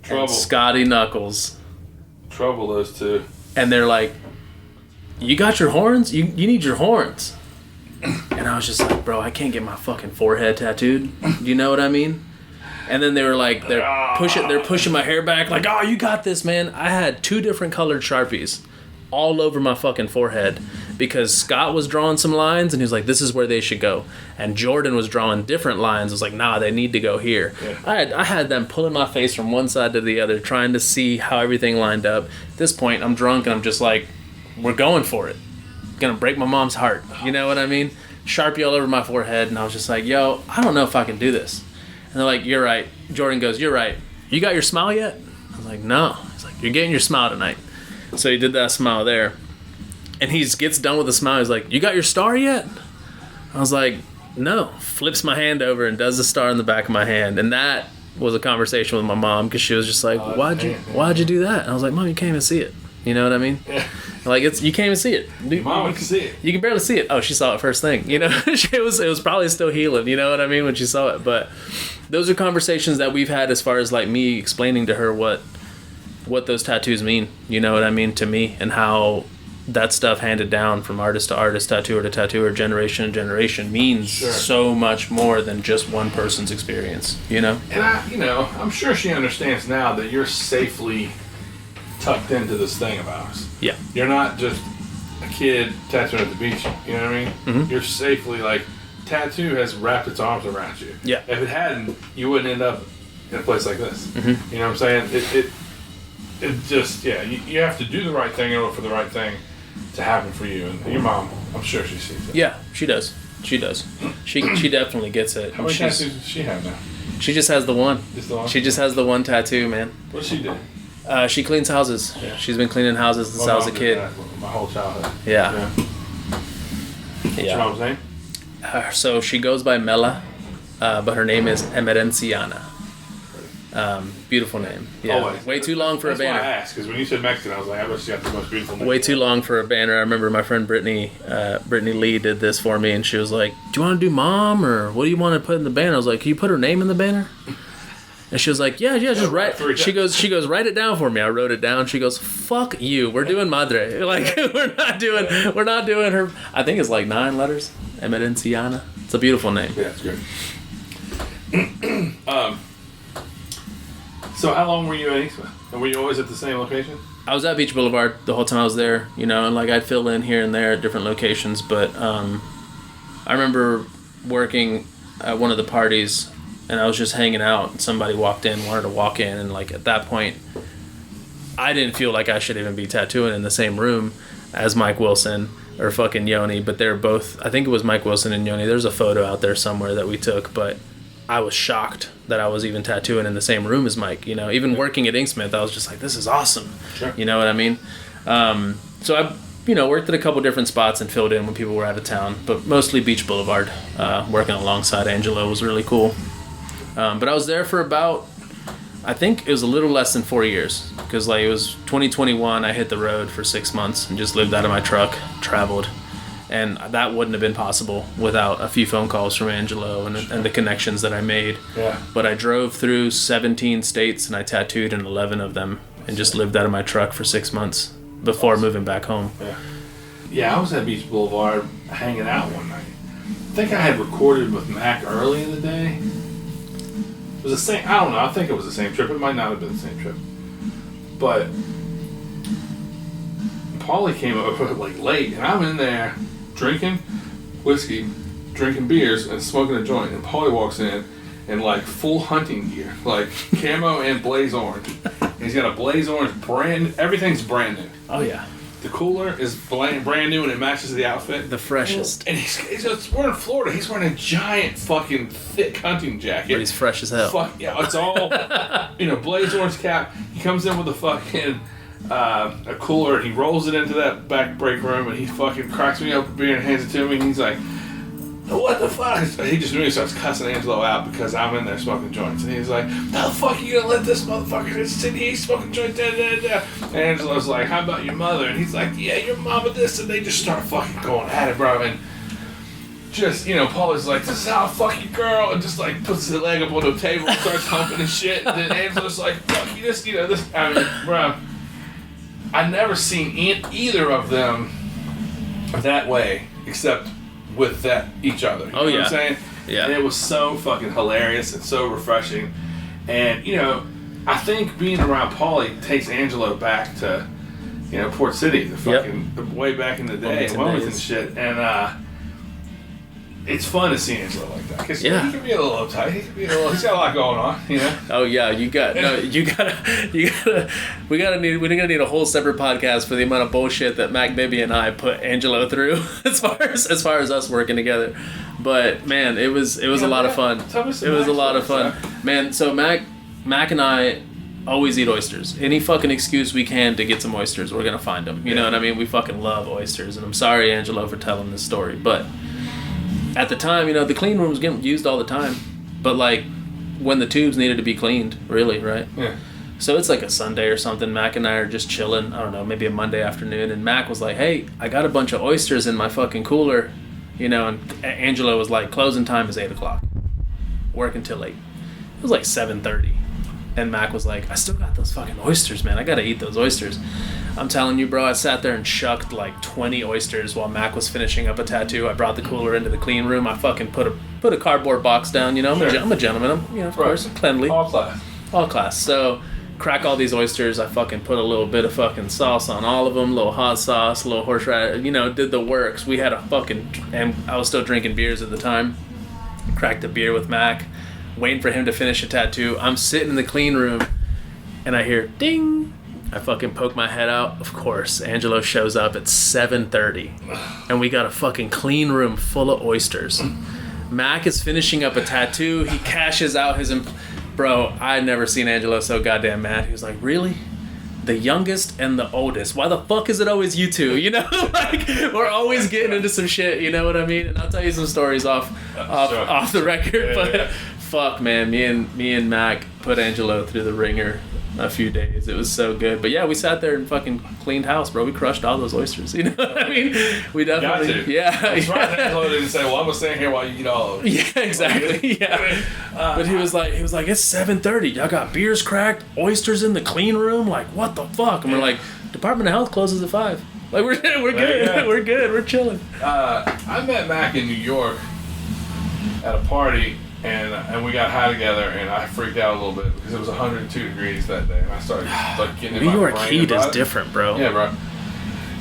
D: Trouble.
E: and Scotty Knuckles.
D: Trouble those two.
E: And they're like, you got your horns? You need your horns. And I was just like, bro, I can't get my fucking forehead tattooed. You know what I mean? And then they were like, they're pushing my hair back, like, oh, you got this, man. I had 2 different colored Sharpies all over my fucking forehead because Scott was drawing some lines and he was like, this is where they should go. And Jordan was drawing different lines. I was like, nah, they need to go here. Yeah. I had them pulling my face from one side to the other, trying to see how everything lined up. At this point, I'm drunk and I'm just like, we're going for it. Gonna break my mom's heart. You know what I mean? Sharpie all over my forehead. And I was just like, yo, I don't know if I can do this. And they're like, you're right. Jordan goes, you're right. You got your smile yet? I was like, no. He's like, you're getting your smile tonight. So he did that smile there. And he gets done with the smile. He's like, you got your star yet? I was like, no. Flips my hand over and does the star in the back of my hand. And that was a conversation with my mom because she was just like, why'd you do that? And I was like, Mom, you can't even see it. You know what I mean? Yeah. Like, you can't even see it.
D: Mom can see it.
E: You can barely see it. Oh, she saw it first thing. You know, it was probably still healing. You know what I mean, when she saw it. But those are conversations that we've had as far as like me explaining to her what those tattoos mean. You know what I mean, to me, and how that stuff handed down from artist to artist, tattooer to tattooer, generation to generation means so much more than just one person's experience. You know.
D: And I'm sure she understands now that you're safely tucked into this thing of ours.
E: Yeah.
D: You're not just a kid tattooing at the beach. You know what I mean? Mm-hmm. You're safely, like, tattoo has wrapped its arms around you.
E: Yeah.
D: If it hadn't, you wouldn't end up in a place like this.
E: Mm-hmm.
D: You know what I'm saying? It just, you have to do the right thing in order for the right thing to happen for you. And your mom, I'm sure she sees it.
E: Yeah, she does. She does. She definitely gets it.
D: How many tattoos does she have now?
E: She just has the one.
D: Just the one?
E: She just has the one tattoo, man.
D: What does she do?
E: She cleans houses. Yeah. She's been cleaning houses since I was a kid.
D: My whole childhood.
E: Yeah.
D: What's your mom's name?
E: So she goes by Mela, but her name is Emerenciana. Beautiful name. Yeah.
D: Always.
E: Way too long for a banner.
D: That's why I asked, because when you said Mexican, I was like, I bet she got the most beautiful name.
E: Way too long for a banner. I remember my friend Brittany Lee did this for me, and she was like, do you want to do mom, or what do you want to put in the banner? I was like, can you put her name in the banner? And she was like, yeah, just write. She goes, write it down for me. I wrote it down. She goes, fuck you. We're doing Madre. Like, we're not doing her. I think it's like 9 letters. Emerenciana. It's a beautiful name.
D: Yeah, it's good. So how long were you in Eastman? And were you always at the same location?
E: I was at Beach Boulevard the whole time I was there, you know, and like I'd fill in here and there at different locations. But I remember working at one of the parties, and I was just hanging out, and somebody walked in, wanted to walk in, and like at that point, I didn't feel like I should even be tattooing in the same room as Mike Wilson or fucking Yoni, but they're both, I think it was Mike Wilson and Yoni. There's a photo out there somewhere that we took, but I was shocked that I was even tattooing in the same room as Mike, you know. Even working at Inksmith, I was just like, this is awesome.
D: Sure.
E: You know what I mean? So I, you know, worked at a couple different spots and filled in when people were out of town, but mostly Beach Boulevard. Working alongside Angelo was really cool. But I was there for about, I think it was a little less than 4 years, because like it was 2021, I hit the road for 6 months and just lived out of my truck, traveled. And that wouldn't have been possible without a few phone calls from Angelo and the connections that I made.
D: Yeah.
E: But I drove through 17 states and I tattooed in 11 of them and just lived out of my truck for 6 months before moving back home.
D: Yeah. Yeah, I was at Beach Boulevard hanging out one night. I think I had recorded with Mac early in the day. It was the same, I don't know, I think it was the same trip. It might not have been the same trip. But Paulie came over like late, and I'm in there drinking whiskey, drinking beers, and smoking a joint. And Paulie walks in like full hunting gear, like camo and blaze orange. And he's got a blaze orange everything's brand new.
E: Oh, yeah.
D: The cooler is brand new and it matches the outfit.
E: The freshest.
D: And we're in Florida. He's wearing a giant fucking thick hunting jacket.
E: But he's fresh as hell.
D: Fuck yeah, it's all blaze orange cap. He comes in with a fucking a cooler. He rolls it into that back break room and he fucking cracks me up a beer and hands it to me. And he's like, "What the fuck?" He just really starts cussing Angelo out because I'm in there smoking joints. And he's like, "How the fuck are you gonna let this motherfucker sit here smoking joints?" And Angelo's like, "How about your mother?" And he's like, "Yeah, your mama this." And they just start fucking going at it, bro. And just, Paula's like, "This is how I fuck your girl," and just like puts his leg up on the table and starts humping and shit. And then Angelo's like, "Fuck you, this." I mean, bro, I never seen either of them that way except with each other. You know what I'm saying?
E: Yeah.
D: And it was so fucking hilarious and so refreshing. And, I think being around Paulie takes Angelo back to, Port City, the fucking way back in the day, Wilmington shit. And it's fun to see Angelo like that. Because he can be a little uptight. He's got a lot going on,
E: Oh yeah, we're gonna need a whole separate podcast for the amount of bullshit that Mac Bibby and I put Angelo through as far as us working together. But man, it was a lot of fun. It was a lot of fun. Man, so Mac and I always eat oysters. Any fucking excuse we can to get some oysters, we're gonna find them. You know what I mean? We fucking love oysters, and I'm sorry, Angelo, for telling this story, but at the time, the clean room was getting used all the time. But, like, when the tubes needed to be cleaned, really, right? Yeah. So it's like a Sunday or something. Mac and I are just chilling. I don't know, maybe a Monday afternoon. And Mac was like, "Hey, I got a bunch of oysters in my fucking cooler." And Angelo was like, "Closing time is 8 o'clock. Working till 8. It was like 7:30. And Mac was like, "I still got those fucking oysters, man. I gotta eat those oysters." I'm telling you, bro, I sat there and shucked like 20 oysters while Mac was finishing up a tattoo. I brought the cooler into the clean room. I fucking put a cardboard box down. I'm a gentleman. I'm, of course, cleanly.
D: All class.
E: All class. So, crack all these oysters. I fucking put a little bit of fucking sauce on all of them. A little hot sauce, a little horseradish. Did the works. We had and I was still drinking beers at the time. Cracked a beer with Mac, waiting for him to finish a tattoo. I'm sitting in the clean room, and I hear ding. I fucking poke my head out. Of course, Angelo shows up at 7:30, and we got a fucking clean room full of oysters. Mac is finishing up a tattoo. He cashes out his... Bro, I had never seen Angelo so goddamn mad. He was like, "Really? The youngest and the oldest? Why the fuck is it always you two?" Like, we're always getting into some shit, you know what I mean? And I'll tell you some stories off the record, but fuck, man, me and Mac put Angelo through the ringer a few days. It was so good. But yeah, we sat there and fucking cleaned house, bro. We crushed all those oysters. You know what I mean? We definitely...
D: Got to.
E: Yeah.
D: That's right. Angelo didn't say, "Well, I'm going to stay here while you eat all of it."
E: Yeah, exactly. Yeah. But he was like, "It's 7:30. Y'all got beers cracked, oysters in the clean room? Like, what the fuck?" And we're like, "Department of Health closes at 5. Like, we're good. We're good. We're chilling.
D: I met Mac in New York at a party and we got high together, and I freaked out a little bit because it was 102 degrees that day, and I started like getting in
E: New
D: my
E: York
D: brain
E: heat is
D: about it.
E: different, bro.
D: Yeah, bro.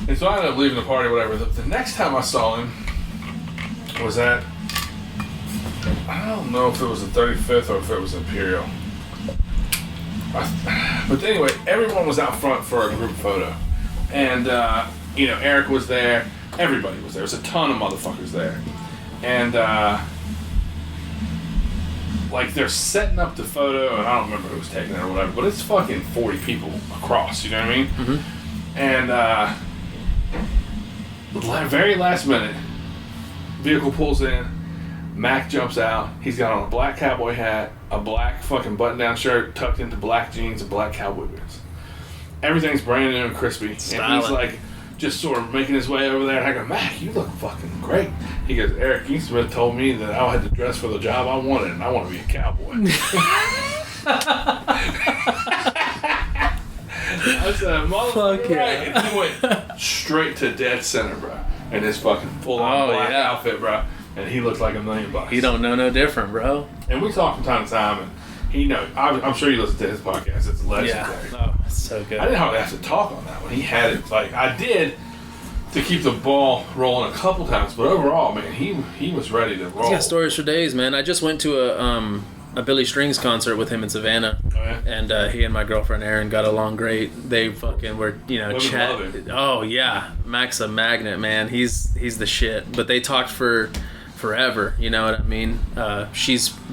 D: And so I ended up leaving the party, whatever. The next time I saw him was at, I don't know if it was the 35th or if it was Imperial. But anyway, everyone was out front for a group photo. And, you know, Eric was there. Everybody was there. There was a ton of motherfuckers there. And, like, they're setting up the photo, and I don't remember who was taking it or whatever, but it's fucking 40 people across, you know what I mean? Mm-hmm. And, very last minute, vehicle pulls in, Mac jumps out, he's got on a black cowboy hat, a black fucking button-down shirt tucked into black jeans and black cowboy boots. Everything's brand new and crispy.
E: Styling.
D: And he's like, just sort of making his way over there, and I go, Mac, you look fucking great. He goes, Eric Eastman told me that I had to dress for the job I wanted, and I want to be a cowboy. I said, motherfucker,
E: yeah.
D: right. And he went straight to dead center, bro, in his fucking full-on black outfit, bro. And he looked like $1 million.
E: He don't know no different, bro.
D: And we talk from time to time, and he know. I'm sure you listen to his podcast. It's legendary.
E: Yeah. Oh, it's so good.
D: I didn't hardly have to talk on that one. He had it like I did to keep the ball rolling a couple times, but overall, man, he was ready to roll.
E: He's got stories for days, man. I just went to a Billy Strings concert with him in Savannah, and he and my girlfriend Erin got along great. They fucking were, you know, chatting. Oh yeah, Mac's a magnet, man. He's the shit. But they talked for forever, you know what I mean?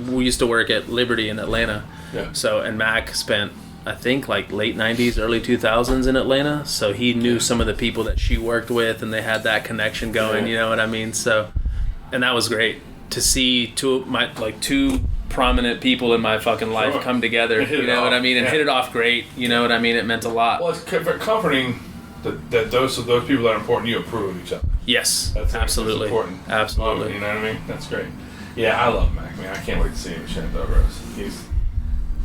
E: We used to work at Liberty in Atlanta.
D: Yeah.
E: So, and Mac spent, I think, like late 90s, early 2000s in Atlanta. So he knew some of the people that she worked with, and they had that connection going, you know what I mean? So, and that was great to see two prominent people in my fucking life come together, you know what I mean? And hit it off great, you know what I mean? It meant a lot.
D: Well, it's comforting that those people that are important to you approve of each other.
E: Yes,
D: That's
E: absolutely.
D: important.
E: Absolutely.
D: You know what I mean? That's great. Yeah, I love Mac, man. I can't wait to see him in Shenandoah Rose. He's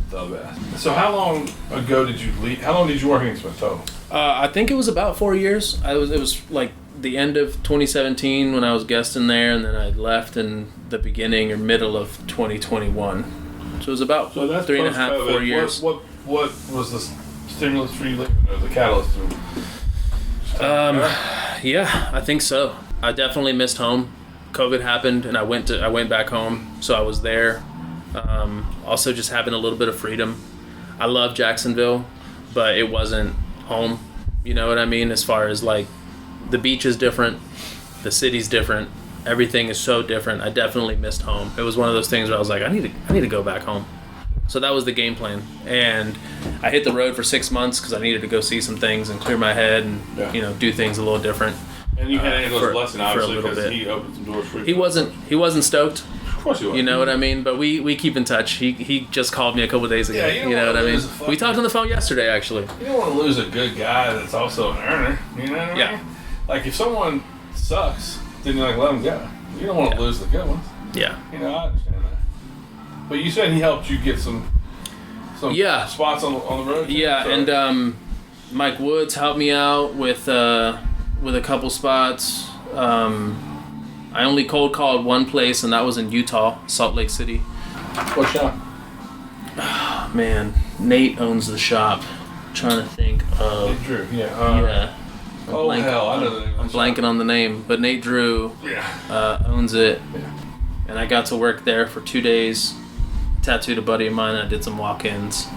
D: the best. So how long ago did you leave? How long did you work in Smith total?
E: I think it was about 4 years. It was like the end of 2017 when I was guesting there, and then I left in the beginning or middle of 2021. So it was about 3.5, 4 years.
D: What was the stimulus for you leaving, or the catalyst?
E: Yeah, I think so. I definitely missed home. COVID happened, and I went back home, so I was there. Also, just having a little bit of freedom. I love Jacksonville, but it wasn't home. You know what I mean? As far as like, the beach is different, the city's different, everything is so different. I definitely missed home. It was one of those things where I was like, I need to go back home. So that was the game plan, and I hit the road for 6 months because I needed to go see some things and clear my head and you know, do things a little different.
D: And you had Angelo's blessing, obviously,
E: for a little
D: because
E: bit.
D: he opened some doors for you.
E: He wasn't stoked.
D: Of course he was.
E: You know what I mean? But we keep in touch. He just called me a couple days ago.
D: Yeah,
E: you know what I mean? We talked on the phone yesterday, actually.
D: You don't want to lose a good guy that's also an earner. You know what I mean?
E: Yeah.
D: Like, if someone sucks, then you're like, let them go. You don't want to lose the good ones.
E: Yeah.
D: You know, I understand that. But you said he helped you get some spots on the road?
E: Yeah,
D: so.
E: and Mike Woods helped me out with a couple spots. I only cold called one place, and that was in Utah, Salt Lake City.
D: What shop?
E: Oh, man, Nate owns the shop. I'm trying to think of.
D: Nate Drew, yeah.
E: Yeah.
D: Oh, hell, I know the name.
E: I'm blanking on the name, but Nate Drew owns it.
D: Yeah.
E: And I got to work there for 2 days. Tattooed a buddy of mine, and I did some walk-ins.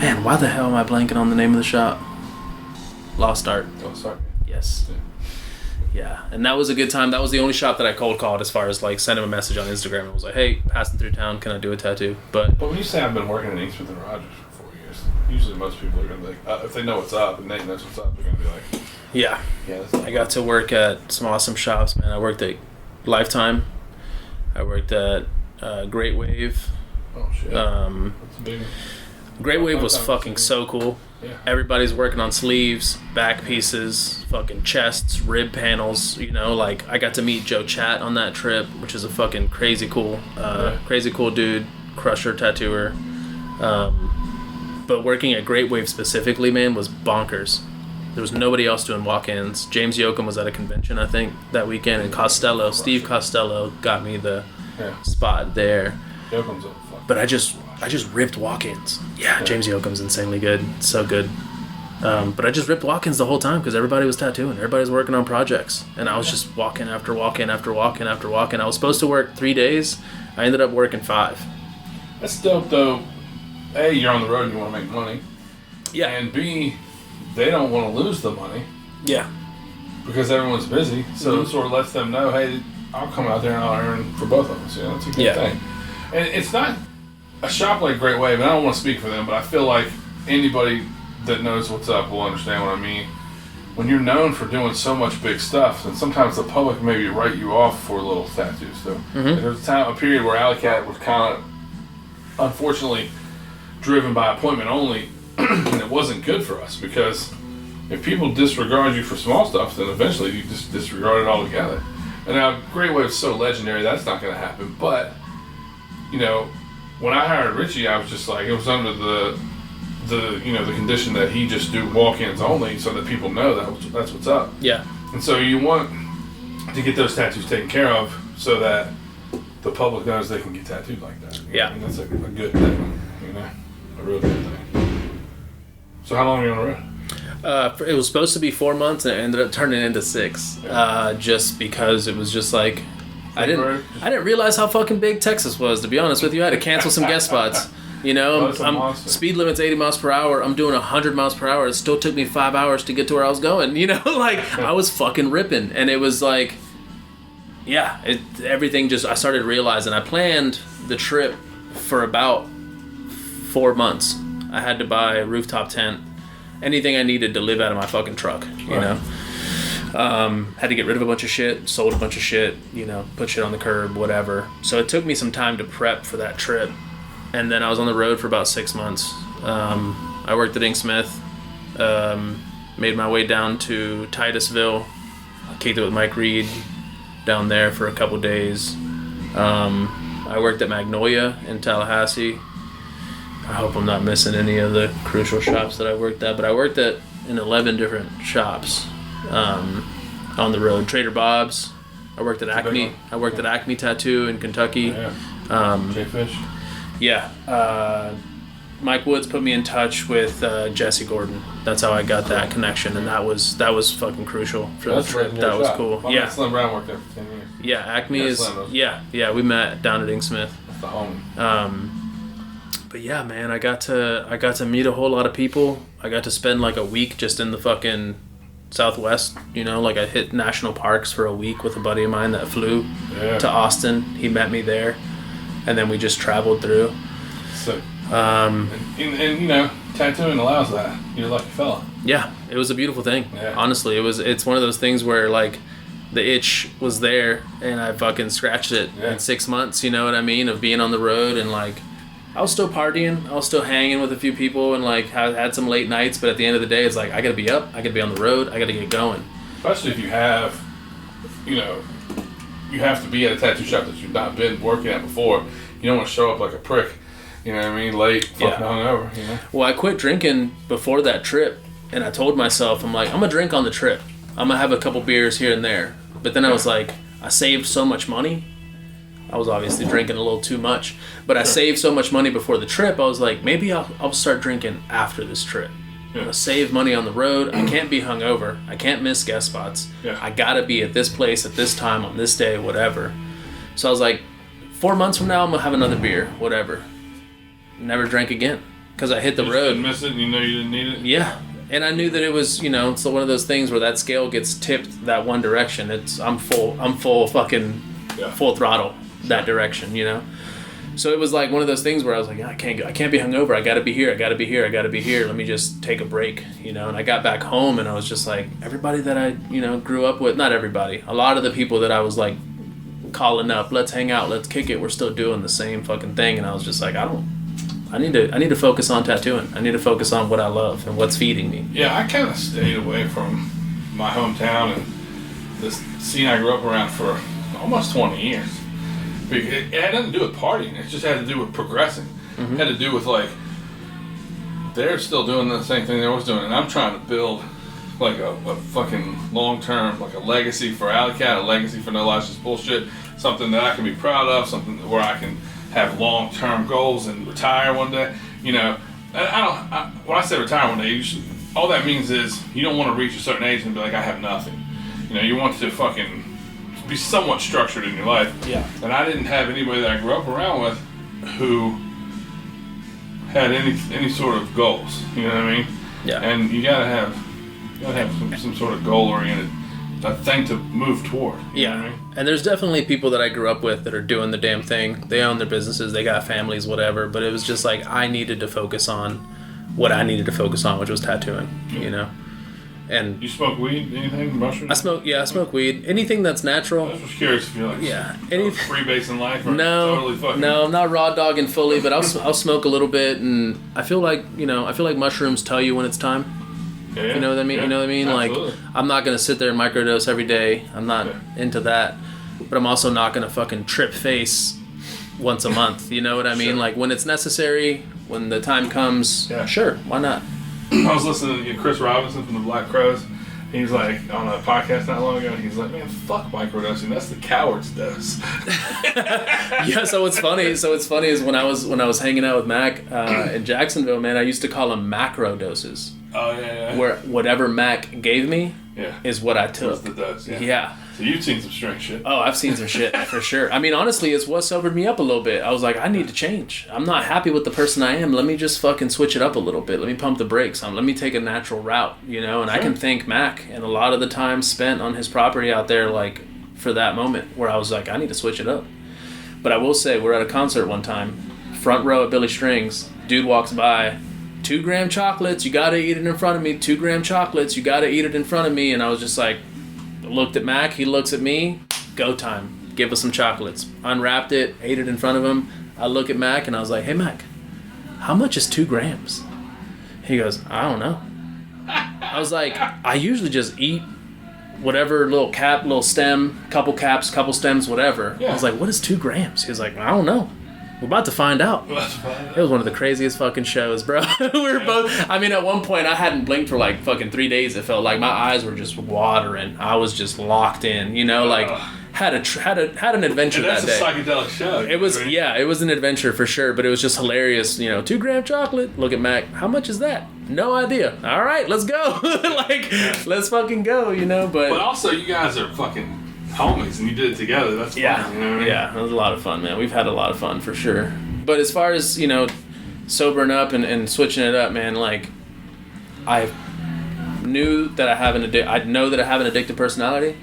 E: Man, why the hell am I blanking on the name of the shop? Lost Art.
D: Oh, sorry.
E: Yes. Yeah, and that was a good time. That was the only shop that I cold called as far as like send him a message on Instagram and was like, hey, passing through town, can I do a tattoo? But
D: when you say I've been working in Eastman and Rogers for 4 years, usually most people are going to be like, if they know what's up and Nate knows what's up, they're going to be like,
E: yeah,
D: that's
E: I got to work at some awesome shops, man. I worked at Lifetime. I worked at Great Wave.
D: Oh, shit. That's a big one.
E: Great Wave was fucking so cool.
D: Yeah.
E: Everybody's working on sleeves, back pieces, fucking chests, rib panels, you know, like I got to meet Joe Chat on that trip, which is a fucking crazy cool dude, crusher tattooer. But working at Great Wave specifically, man, was bonkers. There was nobody else doing walk-ins. James Yoakum was at a convention, I think, that weekend, and Steve Costello got me the spot there.
D: Yoakum's up.
E: But I just ripped walk-ins. Yeah, James Yoakum's insanely good. So good. But I just ripped walk-ins the whole time because everybody was tattooing. Everybody was working on projects. And I was just walk-in after walk-in after walk-in after walk-in. I was supposed to work 3 days. I ended up working 5.
D: That's dope, though. A, you're on the road and you want to make money.
E: Yeah.
D: And B, they don't want to lose the money.
E: Yeah.
D: Because everyone's busy. So it sort of lets them know, hey, I'll come out there and I'll earn for both of us. You know, it's a good thing. And it's not a shop like Great Wave, and I don't want to speak for them, but I feel like anybody that knows what's up will understand what I mean. When you're known for doing so much big stuff, then sometimes the public maybe write you off for little tattoos. So there's a period where Alley Cat was kind of, unfortunately, driven by appointment only, and it wasn't good for us because if people disregard you for small stuff, then eventually you just disregard it altogether. And now Great Wave's so legendary, that's not going to happen. But, you know, when I hired Richie, I was just like, it was under the condition that he just do walk-ins only so that people know that's what's up.
E: Yeah.
D: And so you want to get those tattoos taken care of so that the public knows they can get tattooed like that.
E: Yeah.
D: And that's a good thing, you know, a real good thing. So how long are you on the road?
E: It was supposed to be 4 months and it ended up turning into 6. Just because it was just like I didn't realize how fucking big Texas was, to be honest with you. I had to cancel some guest spots. You know, speed limit's 80 miles per hour. I'm doing 100 miles per hour. It still took me 5 hours to get to where I was going. You know, like I was fucking ripping, and it was like, everything just. I started realizing I planned the trip for about 4 months. I had to buy a rooftop tent, anything I needed to live out of my fucking truck. You know. Had to get rid of a bunch of shit, sold a bunch of shit, you know, put shit on the curb, whatever. So it took me some time to prep for that trip. And then I was on the road for about 6 months. I worked at Ink Smith, made my way down to Titusville, kicked it with Mike Reed down there for a couple days. I worked at Magnolia in Tallahassee. I hope I'm not missing any of the crucial shops that I worked at, but I worked in 11 different shops. On the road, Trader Bob's. I worked at Acme. I worked at Acme Tattoo in Kentucky.
D: J-Fish.
E: Yeah. Mike Woods put me in touch with Jesse Gordon. That's how I got that connection, and that was fucking crucial for the trip. That was cool.
D: My Slim Brown worked there for 10 years.
E: Yeah, Acme is. Yeah. We met down at Ink Smith.
D: That's the home.
E: But yeah, man, I got to meet a whole lot of people. I got to spend like a week just in the fucking Southwest, you know, like I hit national parks for a week with a buddy of mine that flew to Austin. He met me there, and then we just traveled through.
D: So, and you know, tattooing allows that. You're a lucky fella.
E: Yeah, it was a beautiful thing.
D: Yeah.
E: Honestly, it's one of those things where like the itch was there, and I fucking scratched it in 6 months. You know what I mean? Of being on the road and like. I was still partying. I was still hanging with a few people and like had some late nights. But at the end of the day, it's like I gotta be up. I gotta be on the road. I gotta get going.
D: Especially if you have, you know, you have to be at a tattoo shop that you've not been working at before. You don't want to show up like a prick. You know what I mean? Late, fucking hungover. You know. Well,
E: I quit drinking before that trip, and I told myself, I'm like, I'm gonna drink on the trip. I'm gonna have a couple beers here and there. But then I was like, I saved so much money. I was obviously drinking a little too much, but I saved so much money before the trip. I was like, maybe I'll start drinking after this trip. I'm gonna save money on the road. I can't be hungover. I can't miss guest spots. I gotta be at this place at this time on this day, whatever. So I was like, 4 months from now, I'm gonna have another beer, whatever. Never drank again because I hit the road.
D: Didn't miss it. You know you didn't need it.
E: Yeah, and I knew that it was, you know, it's one of those things where that scale gets tipped that one direction. I'm full fucking full throttle. That direction, you know. So it was like one of those things where I was like, I can't be hungover. I gotta be here. Let me just take a break, you know. And I got back home and I was just like, everybody that I, you know, grew up with, not everybody, a lot of the people that I was like calling up, let's hang out, let's kick it. We're still doing the same fucking thing. And I was just like, I need to focus on tattooing. I need to focus on what I love and what's feeding me.
D: Yeah, I kind of stayed away from my hometown and this scene I grew up around for almost 20 years. It had nothing to do with partying. It just had to do with progressing. It had to do with like they're still doing the same thing they was doing, and I'm trying to build like a fucking long term, like a legacy for Alley Cat, a legacy for No Lies Just Bullshit, something that I can be proud of, something where I can have long-term goals and retire one day. You know, and when I say retire one day, all that means is you don't want to reach a certain age and be like, I have nothing. You know, you want to fucking be somewhat structured in your life.
E: Yeah.
D: And I didn't have anybody that I grew up around with who had any sort of goals. You know what I mean?
E: Yeah.
D: And you gotta have some sort of goal-oriented thing to move toward. You know what I mean?
E: And there's definitely people that I grew up with that are doing the damn thing. They own their businesses, they got families, whatever. But it was just like I needed to focus on what I needed to focus on, which was tattooing. You know. And
D: you smoke weed? Anything? Mushrooms?
E: I smoke weed. Anything that's natural.
D: I was just curious if you're like freebasing life or totally fucking...
E: No, I'm not raw dogging fully, but I'll smoke a little bit, and I feel like mushrooms tell you when it's time.
D: Yeah,
E: you know what I mean?
D: Yeah,
E: you know what I mean?
D: absolutely.
E: Like, I'm not gonna sit there and microdose every day. I'm not into that, but I'm also not gonna fucking trip face once a month. You know what I mean?
D: Sure.
E: Like when it's necessary, when the time comes.
D: Yeah.
E: Sure, why not?
D: I was listening to Chris Robinson from the Black Crowes. He's like on a podcast not long ago. He's like, "Man, fuck microdosing. That's the coward's dose."
E: Yeah. So what's funny is when I was hanging out with Mac in Jacksonville, man, I used to call them macro doses.
D: Oh yeah.
E: Where whatever Mac gave me is what I took.
D: That's the dose. Yeah.
E: Yeah.
D: So you've seen some strange shit.
E: Oh, I've seen some shit for sure. I mean, honestly, it's what sobered me up a little bit. I was like, I need to change. I'm not happy with the person I am. Let me just fucking switch it up a little bit. Let me pump the brakes on. Let me take a natural route, you know? And I can thank Mac and a lot of the time spent on his property out there, like, for that moment where I was like, I need to switch it up. But I will say, we're at a concert one time, front row at Billy Strings. Dude walks by, 2-gram chocolates, you gotta eat it in front of me. 2-gram chocolates, you gotta eat it in front of me. And I was just like, looked at Mac, he looks at me, go time, give us some chocolates. Unwrapped it, ate it in front of him. I look at Mac and I was like, hey Mac, how much is 2 grams? He goes, I don't know. I was like, I usually just eat whatever little cap, little stem, couple caps, couple stems, whatever. Yeah. I was like, what is 2 grams? He was like, I don't know. We're about to find out. It was one of the craziest fucking shows, bro. We were both... I mean, at one point, I hadn't blinked for like fucking 3 days. It felt like my eyes were just watering. I was just locked in, you know, like... Had an adventure that day.
D: That's a psychedelic show.
E: It was, yeah, it was an adventure for sure, but it was just hilarious. You know, 2-gram chocolate. Look at Mac. How much is that? No idea. All right, let's go. Let's fucking go. You know, but
D: also you guys are fucking homies and you did it together. That's fun.
E: Yeah,
D: you know what I mean?
E: Yeah. It was a lot of fun, man. We've had a lot of fun for sure. But as far as sobering up and switching it up, man, like I know that I have an addictive personality.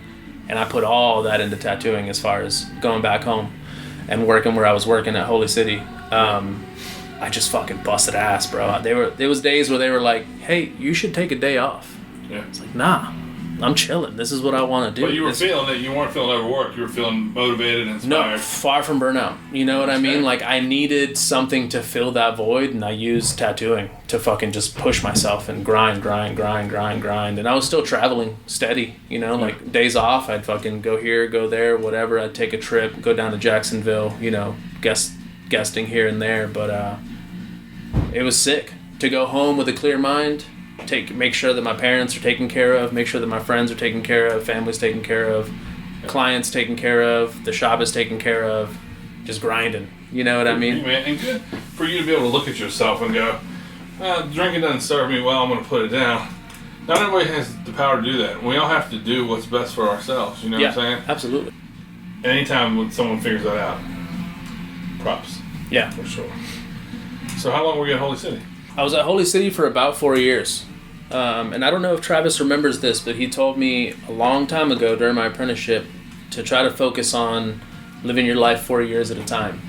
E: And I put all that into tattooing as far as going back home and working where I was working at Holy City. I just fucking busted ass, bro. There was days where they were like, hey, you should take a day off.
D: Yeah.
E: It's like, nah, I'm chilling. This is what I want to do.
D: But you were feeling it. You weren't feeling overworked. You were feeling motivated and inspired.
E: No, far from burnout. You know what I mean? Like, I needed something to fill that void, and I used tattooing to fucking just push myself and grind. And I was still traveling steady, like days off, I'd fucking go here, go there, whatever. I'd take a trip, go down to Jacksonville, guesting here and there. But it was sick to go home with a clear mind. Make sure that my parents are taken care of, make sure that my friends are taken care of, family's taken care of, clients taken care of, the shop is taken care of, just grinding. You know what I mean?
D: And good for you to be able to look at yourself and go, drinking doesn't serve me well, I'm going to put it down. Not everybody has the power to do that. We all have to do what's best for ourselves, you know what I'm saying?
E: Absolutely.
D: Anytime when someone figures that out, props.
E: Yeah.
D: For sure. So how long were you at Holy City?
E: I was at Holy City for about 4 years. And I don't know if Travis remembers this, but he told me a long time ago during my apprenticeship to try to focus on living your life 4 years at a time.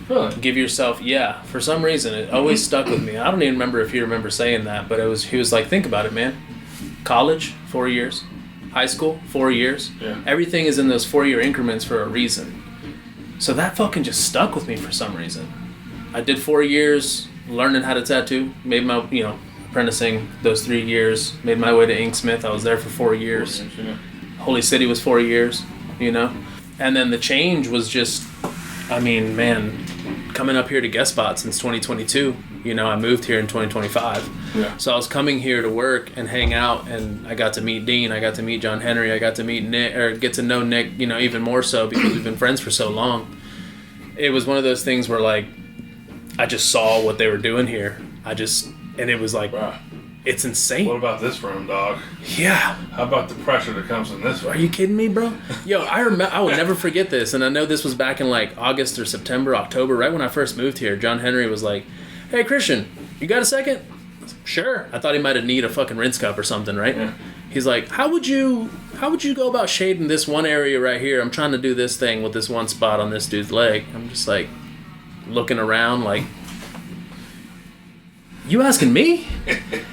D: Really?
E: Give yourself, for some reason, it always stuck with me. I don't even remember if he remembers saying that, but he was like, think about it, man. College, 4 years. High school, 4 years.
D: Yeah.
E: Everything is in those 4-year increments for a reason. So that fucking just stuck with me for some reason. I did 4 years learning how to tattoo, made my, apprenticing those 3 years, made my way to Inksmith. I was there for 4 years. Holy City was 4 years, And then the change was just, coming up here to guest spot since 2022, You know, I moved here in 2025.
D: Yeah.
E: So I was coming here to work and hang out, and I got to meet Dean, I got to meet John Henry, I got to meet Nick, or get to know Nick, you know, even more so because we've been friends for so long. It was one of those things where, like, I just saw what they were doing here. And it was like,
D: Wow.
E: It's insane.
D: What about this room, dog?
E: Yeah.
D: How about the pressure that comes in this
E: Are
D: way?
E: you kidding me, bro? Yo, I will never forget this, and I know this was back in like August or September, October, right when I first moved here. John Henry was like, "Hey, Christian, you got a second?" I was like, "Sure." I thought he might have need a fucking rinse cup or something, right?
D: Yeah.
E: He's like, "How would you go about shading this one area right here? I'm trying to do this thing with this one spot on this dude's leg." I'm just like looking around like, you asking me?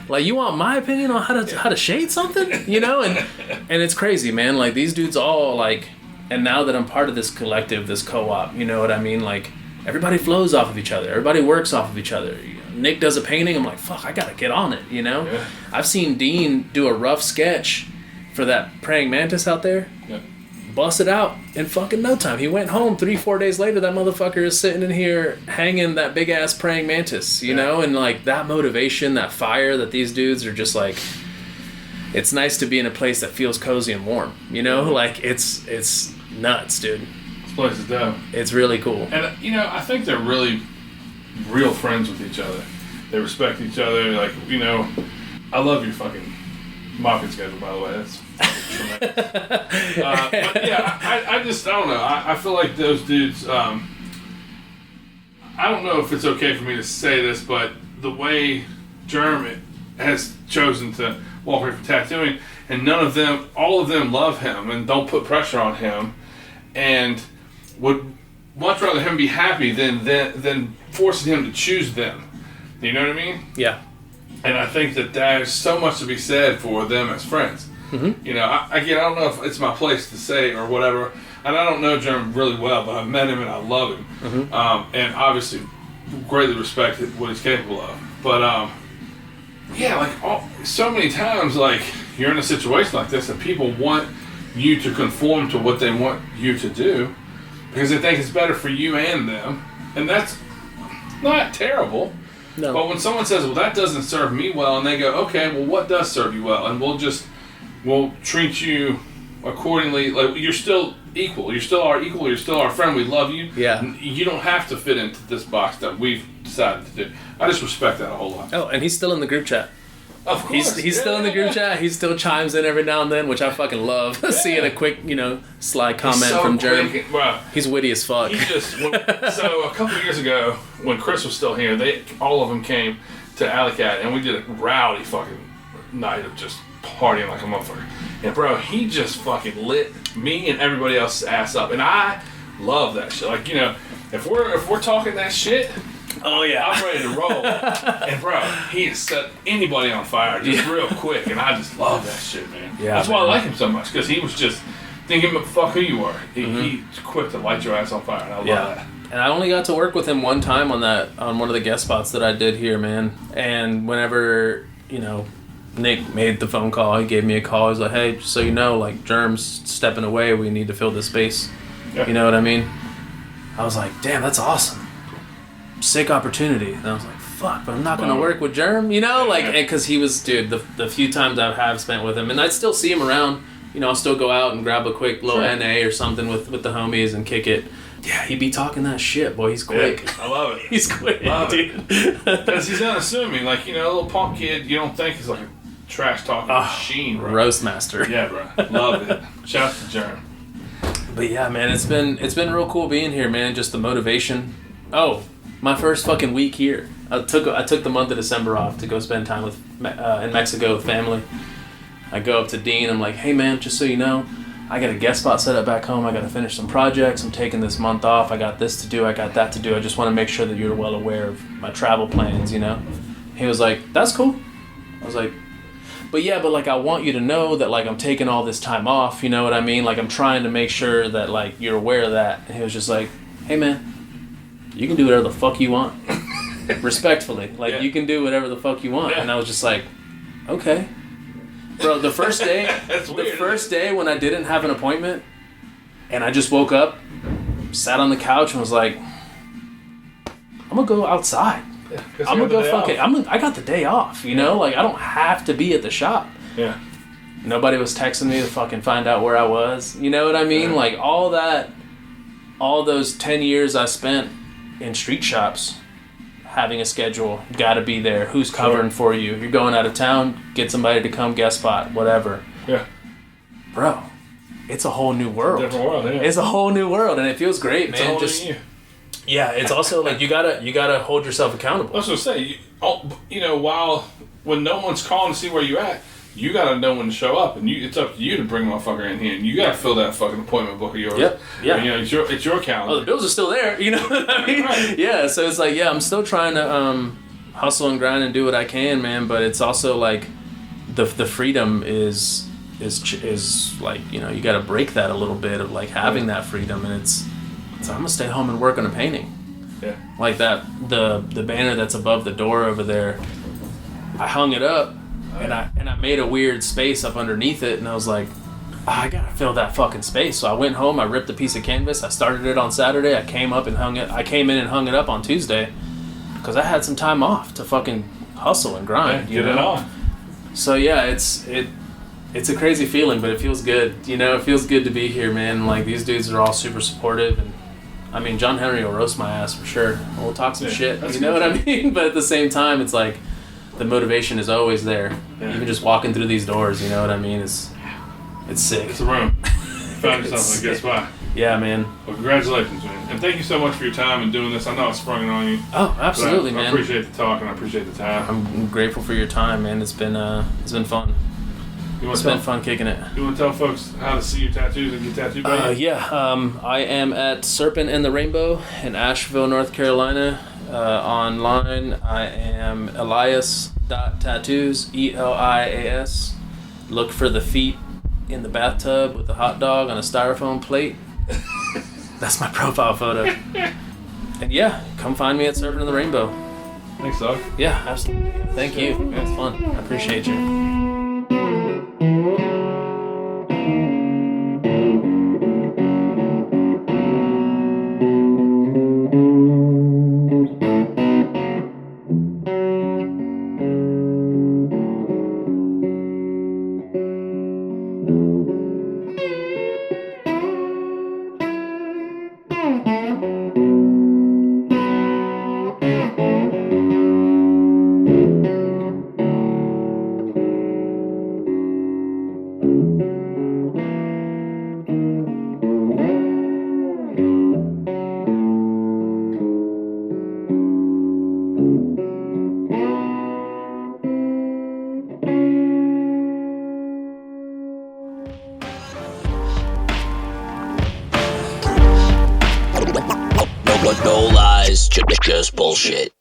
E: Like, you want my opinion on how to shade something? You know? And it's crazy, man. Like, these dudes all, like, and now that I'm part of this collective, this co-op, you know what I mean? Like, everybody flows off of each other. Everybody works off of each other. Nick does a painting. I'm like, fuck, I gotta get on it, you know?
D: Yeah.
E: I've seen Dean do a rough sketch for that praying mantis out there.
D: Yeah.
E: Bust it out in fucking no time. He went home 3-4 days later. That motherfucker is sitting in here hanging that big ass praying mantis, you know, and like that motivation, that fire that these dudes are just like. It's nice to be in a place that feels cozy and warm, you know. Like it's nuts, dude.
D: This place is dope.
E: It's really cool.
D: And, you know, I think they're really real friends with each other. They respect each other. Like, you know, I love your fucking mopping schedule, by the way. That's fucking tremendous. But, yeah, I just, I don't know. I feel like those dudes, I don't know if it's okay for me to say this, but the way Germ has chosen to walk away from tattooing, and all of them love him and don't put pressure on him, and would much rather him be happy than forcing him to choose them. You know what I mean?
E: Yeah.
D: And I think that there's so much to be said for them as friends.
E: Mm-hmm.
D: You know, I don't know if it's my place to say or whatever, and I don't know Germ really well, but I've met him and I love him.
E: Mm-hmm.
D: And obviously greatly respect what he's capable of. But, yeah, like, so many times, like, you're in a situation like this and people want you to conform to what they want you to do because they think it's better for you and them. And that's not terrible.
E: No.
D: But when someone says, well, that doesn't serve me well, and they go, okay, well, what does serve you well? And we'll treat you accordingly. Like, you're still equal. You still are equal. You're still our friend. We love you.
E: Yeah.
D: You don't have to fit into this box that we've decided to do. I just respect that a whole lot.
E: Oh, and he's still in the group chat.
D: Of course.
E: He's still in the group chat. He still chimes in every now and then, which I fucking love. Seeing a quick, sly comment
D: so
E: from Germ.
D: quick, bro.
E: He's witty as fuck.
D: So a couple of years ago, when Chris was still here, all of them came to Alley Cat, and we did a rowdy fucking night of just partying like a motherfucker. And bro, he just fucking lit me and everybody else's ass up, and I love that shit. Like, if we're talking that shit.
E: Oh yeah,
D: I'm ready to roll. And bro, he has set anybody on fire just real quick, and I just love that shit, man.
E: Yeah,
D: that's why I like him so much, because he was just thinking, fuck who you are. He's quick to light your ass on fire, and I love that.
E: And I only got to work with him one time on one of the guest spots that I did here, man. And whenever Nick made the phone call, he gave me a call. He was like, "Hey, just so you know, like, Germ's stepping away. We need to fill this space."
D: Yeah.
E: You know what I mean? I was like, "Damn, that's awesome. Sick opportunity." And I was like, fuck, but I'm not going to work with Germ, because he was, dude, the few times I have spent with him, and I'd still see him around, I'll still go out and grab a quick little NA or something with the homies and kick it. Yeah, he'd be talking that shit, boy, he's quick.
D: Yeah, I love it.
E: He's quick, dude.
D: Because he's unassuming, like, a little punk kid, you don't think he's like a trash talking machine, bro.
E: Roast master.
D: Yeah, bro. Love it. Shout out to Germ.
E: But yeah, man, it's been real cool being here, man, just the motivation. Oh, my first fucking week here. I took the month of December off to go spend time in Mexico with family. I go up to Dean. I'm like, hey man, just so you know, I got a guest spot set up back home. I got to finish some projects. I'm taking this month off. I got this to do. I got that to do. I just want to make sure that you're well aware of my travel plans. He was like, that's cool. I was like, but like, I want you to know that, like, I'm taking all this time off. You know what I mean? Like, I'm trying to make sure that, like, you're aware of that. And he was just like, hey man, you can do whatever the fuck you want. Respectfully. Like, you can do whatever the fuck you want. Yeah. And I was just like, okay. Bro, the first day when I didn't have an appointment and I just woke up, sat on the couch and was like, I'm gonna go outside. I'm gonna go fuck it. I got the day off, you know? Like, I don't have to be at the shop.
D: Yeah.
E: Nobody was texting me to fucking find out where I was. You know what I mean?
D: Yeah.
E: Like, all those 10 years I spent in street shops, having a schedule, gotta be there. Who's covering for you? If you're going out of town, get somebody to come guest spot, whatever.
D: Yeah.
E: Bro, it's a whole new world.
D: Different world, yeah.
E: It's a whole new world, and it feels great,
D: It's a
E: man.
D: whole new year.
E: Yeah, it's also like you gotta hold yourself accountable.
D: I was gonna say, when no one's calling to see where you're at, you gotta know when to show up, and it's up to you to bring a motherfucker in here, and you gotta fill that fucking appointment book of yours.
E: Yep. Yeah.
D: And, it's your calendar.
E: Oh, the bills are still there. You know what I mean?
D: Right.
E: Yeah. So it's like, I'm still trying to hustle and grind and do what I can, man. But it's also like the freedom is like, you got to break that a little bit of like having that freedom, and it's I'm gonna stay home and work on a painting.
D: Yeah.
E: Like that the banner that's above the door over there. I hung it up. And I made a weird space up underneath it, and I was like, I gotta fill that fucking space. So I went home, I ripped a piece of canvas, I started it on Saturday, I came in and hung it up on Tuesday, because I had some time off to fucking hustle and grind.
D: Get it on.
E: So yeah, it's a crazy feeling, but it feels good. It feels good to be here, man. Like, these dudes are all super supportive, and I mean, John Henry will roast my ass for sure. We'll talk some shit, you know what I mean? But at the same time, it's like, the motivation is always there. Yeah. Even just walking through these doors, you know what I mean? It's sick.
D: It's a room. You found yourself in a good spot.
E: Yeah, man.
D: Well, congratulations, man. And thank you so much for your time and doing this. I know I sprung it on you.
E: Oh, absolutely, man.
D: I appreciate the talk and I appreciate the time.
E: I'm grateful for your time, man. It's been fun. It's been fun kicking it.
D: You want to tell folks how to see your tattoos and get tattooed by you?
E: Yeah. I am at Serpent and the Rainbow in Asheville, North Carolina. Online, I am Elias.tattoos, ELIAS. Look for the feet in the bathtub with a hot dog on a styrofoam plate. That's my profile photo. And yeah, come find me at Serpent and the Rainbow.
D: Thanks, dog.
E: Yeah, absolutely. Thank you. It was fun. I appreciate you.
C: No lies, just bullshit.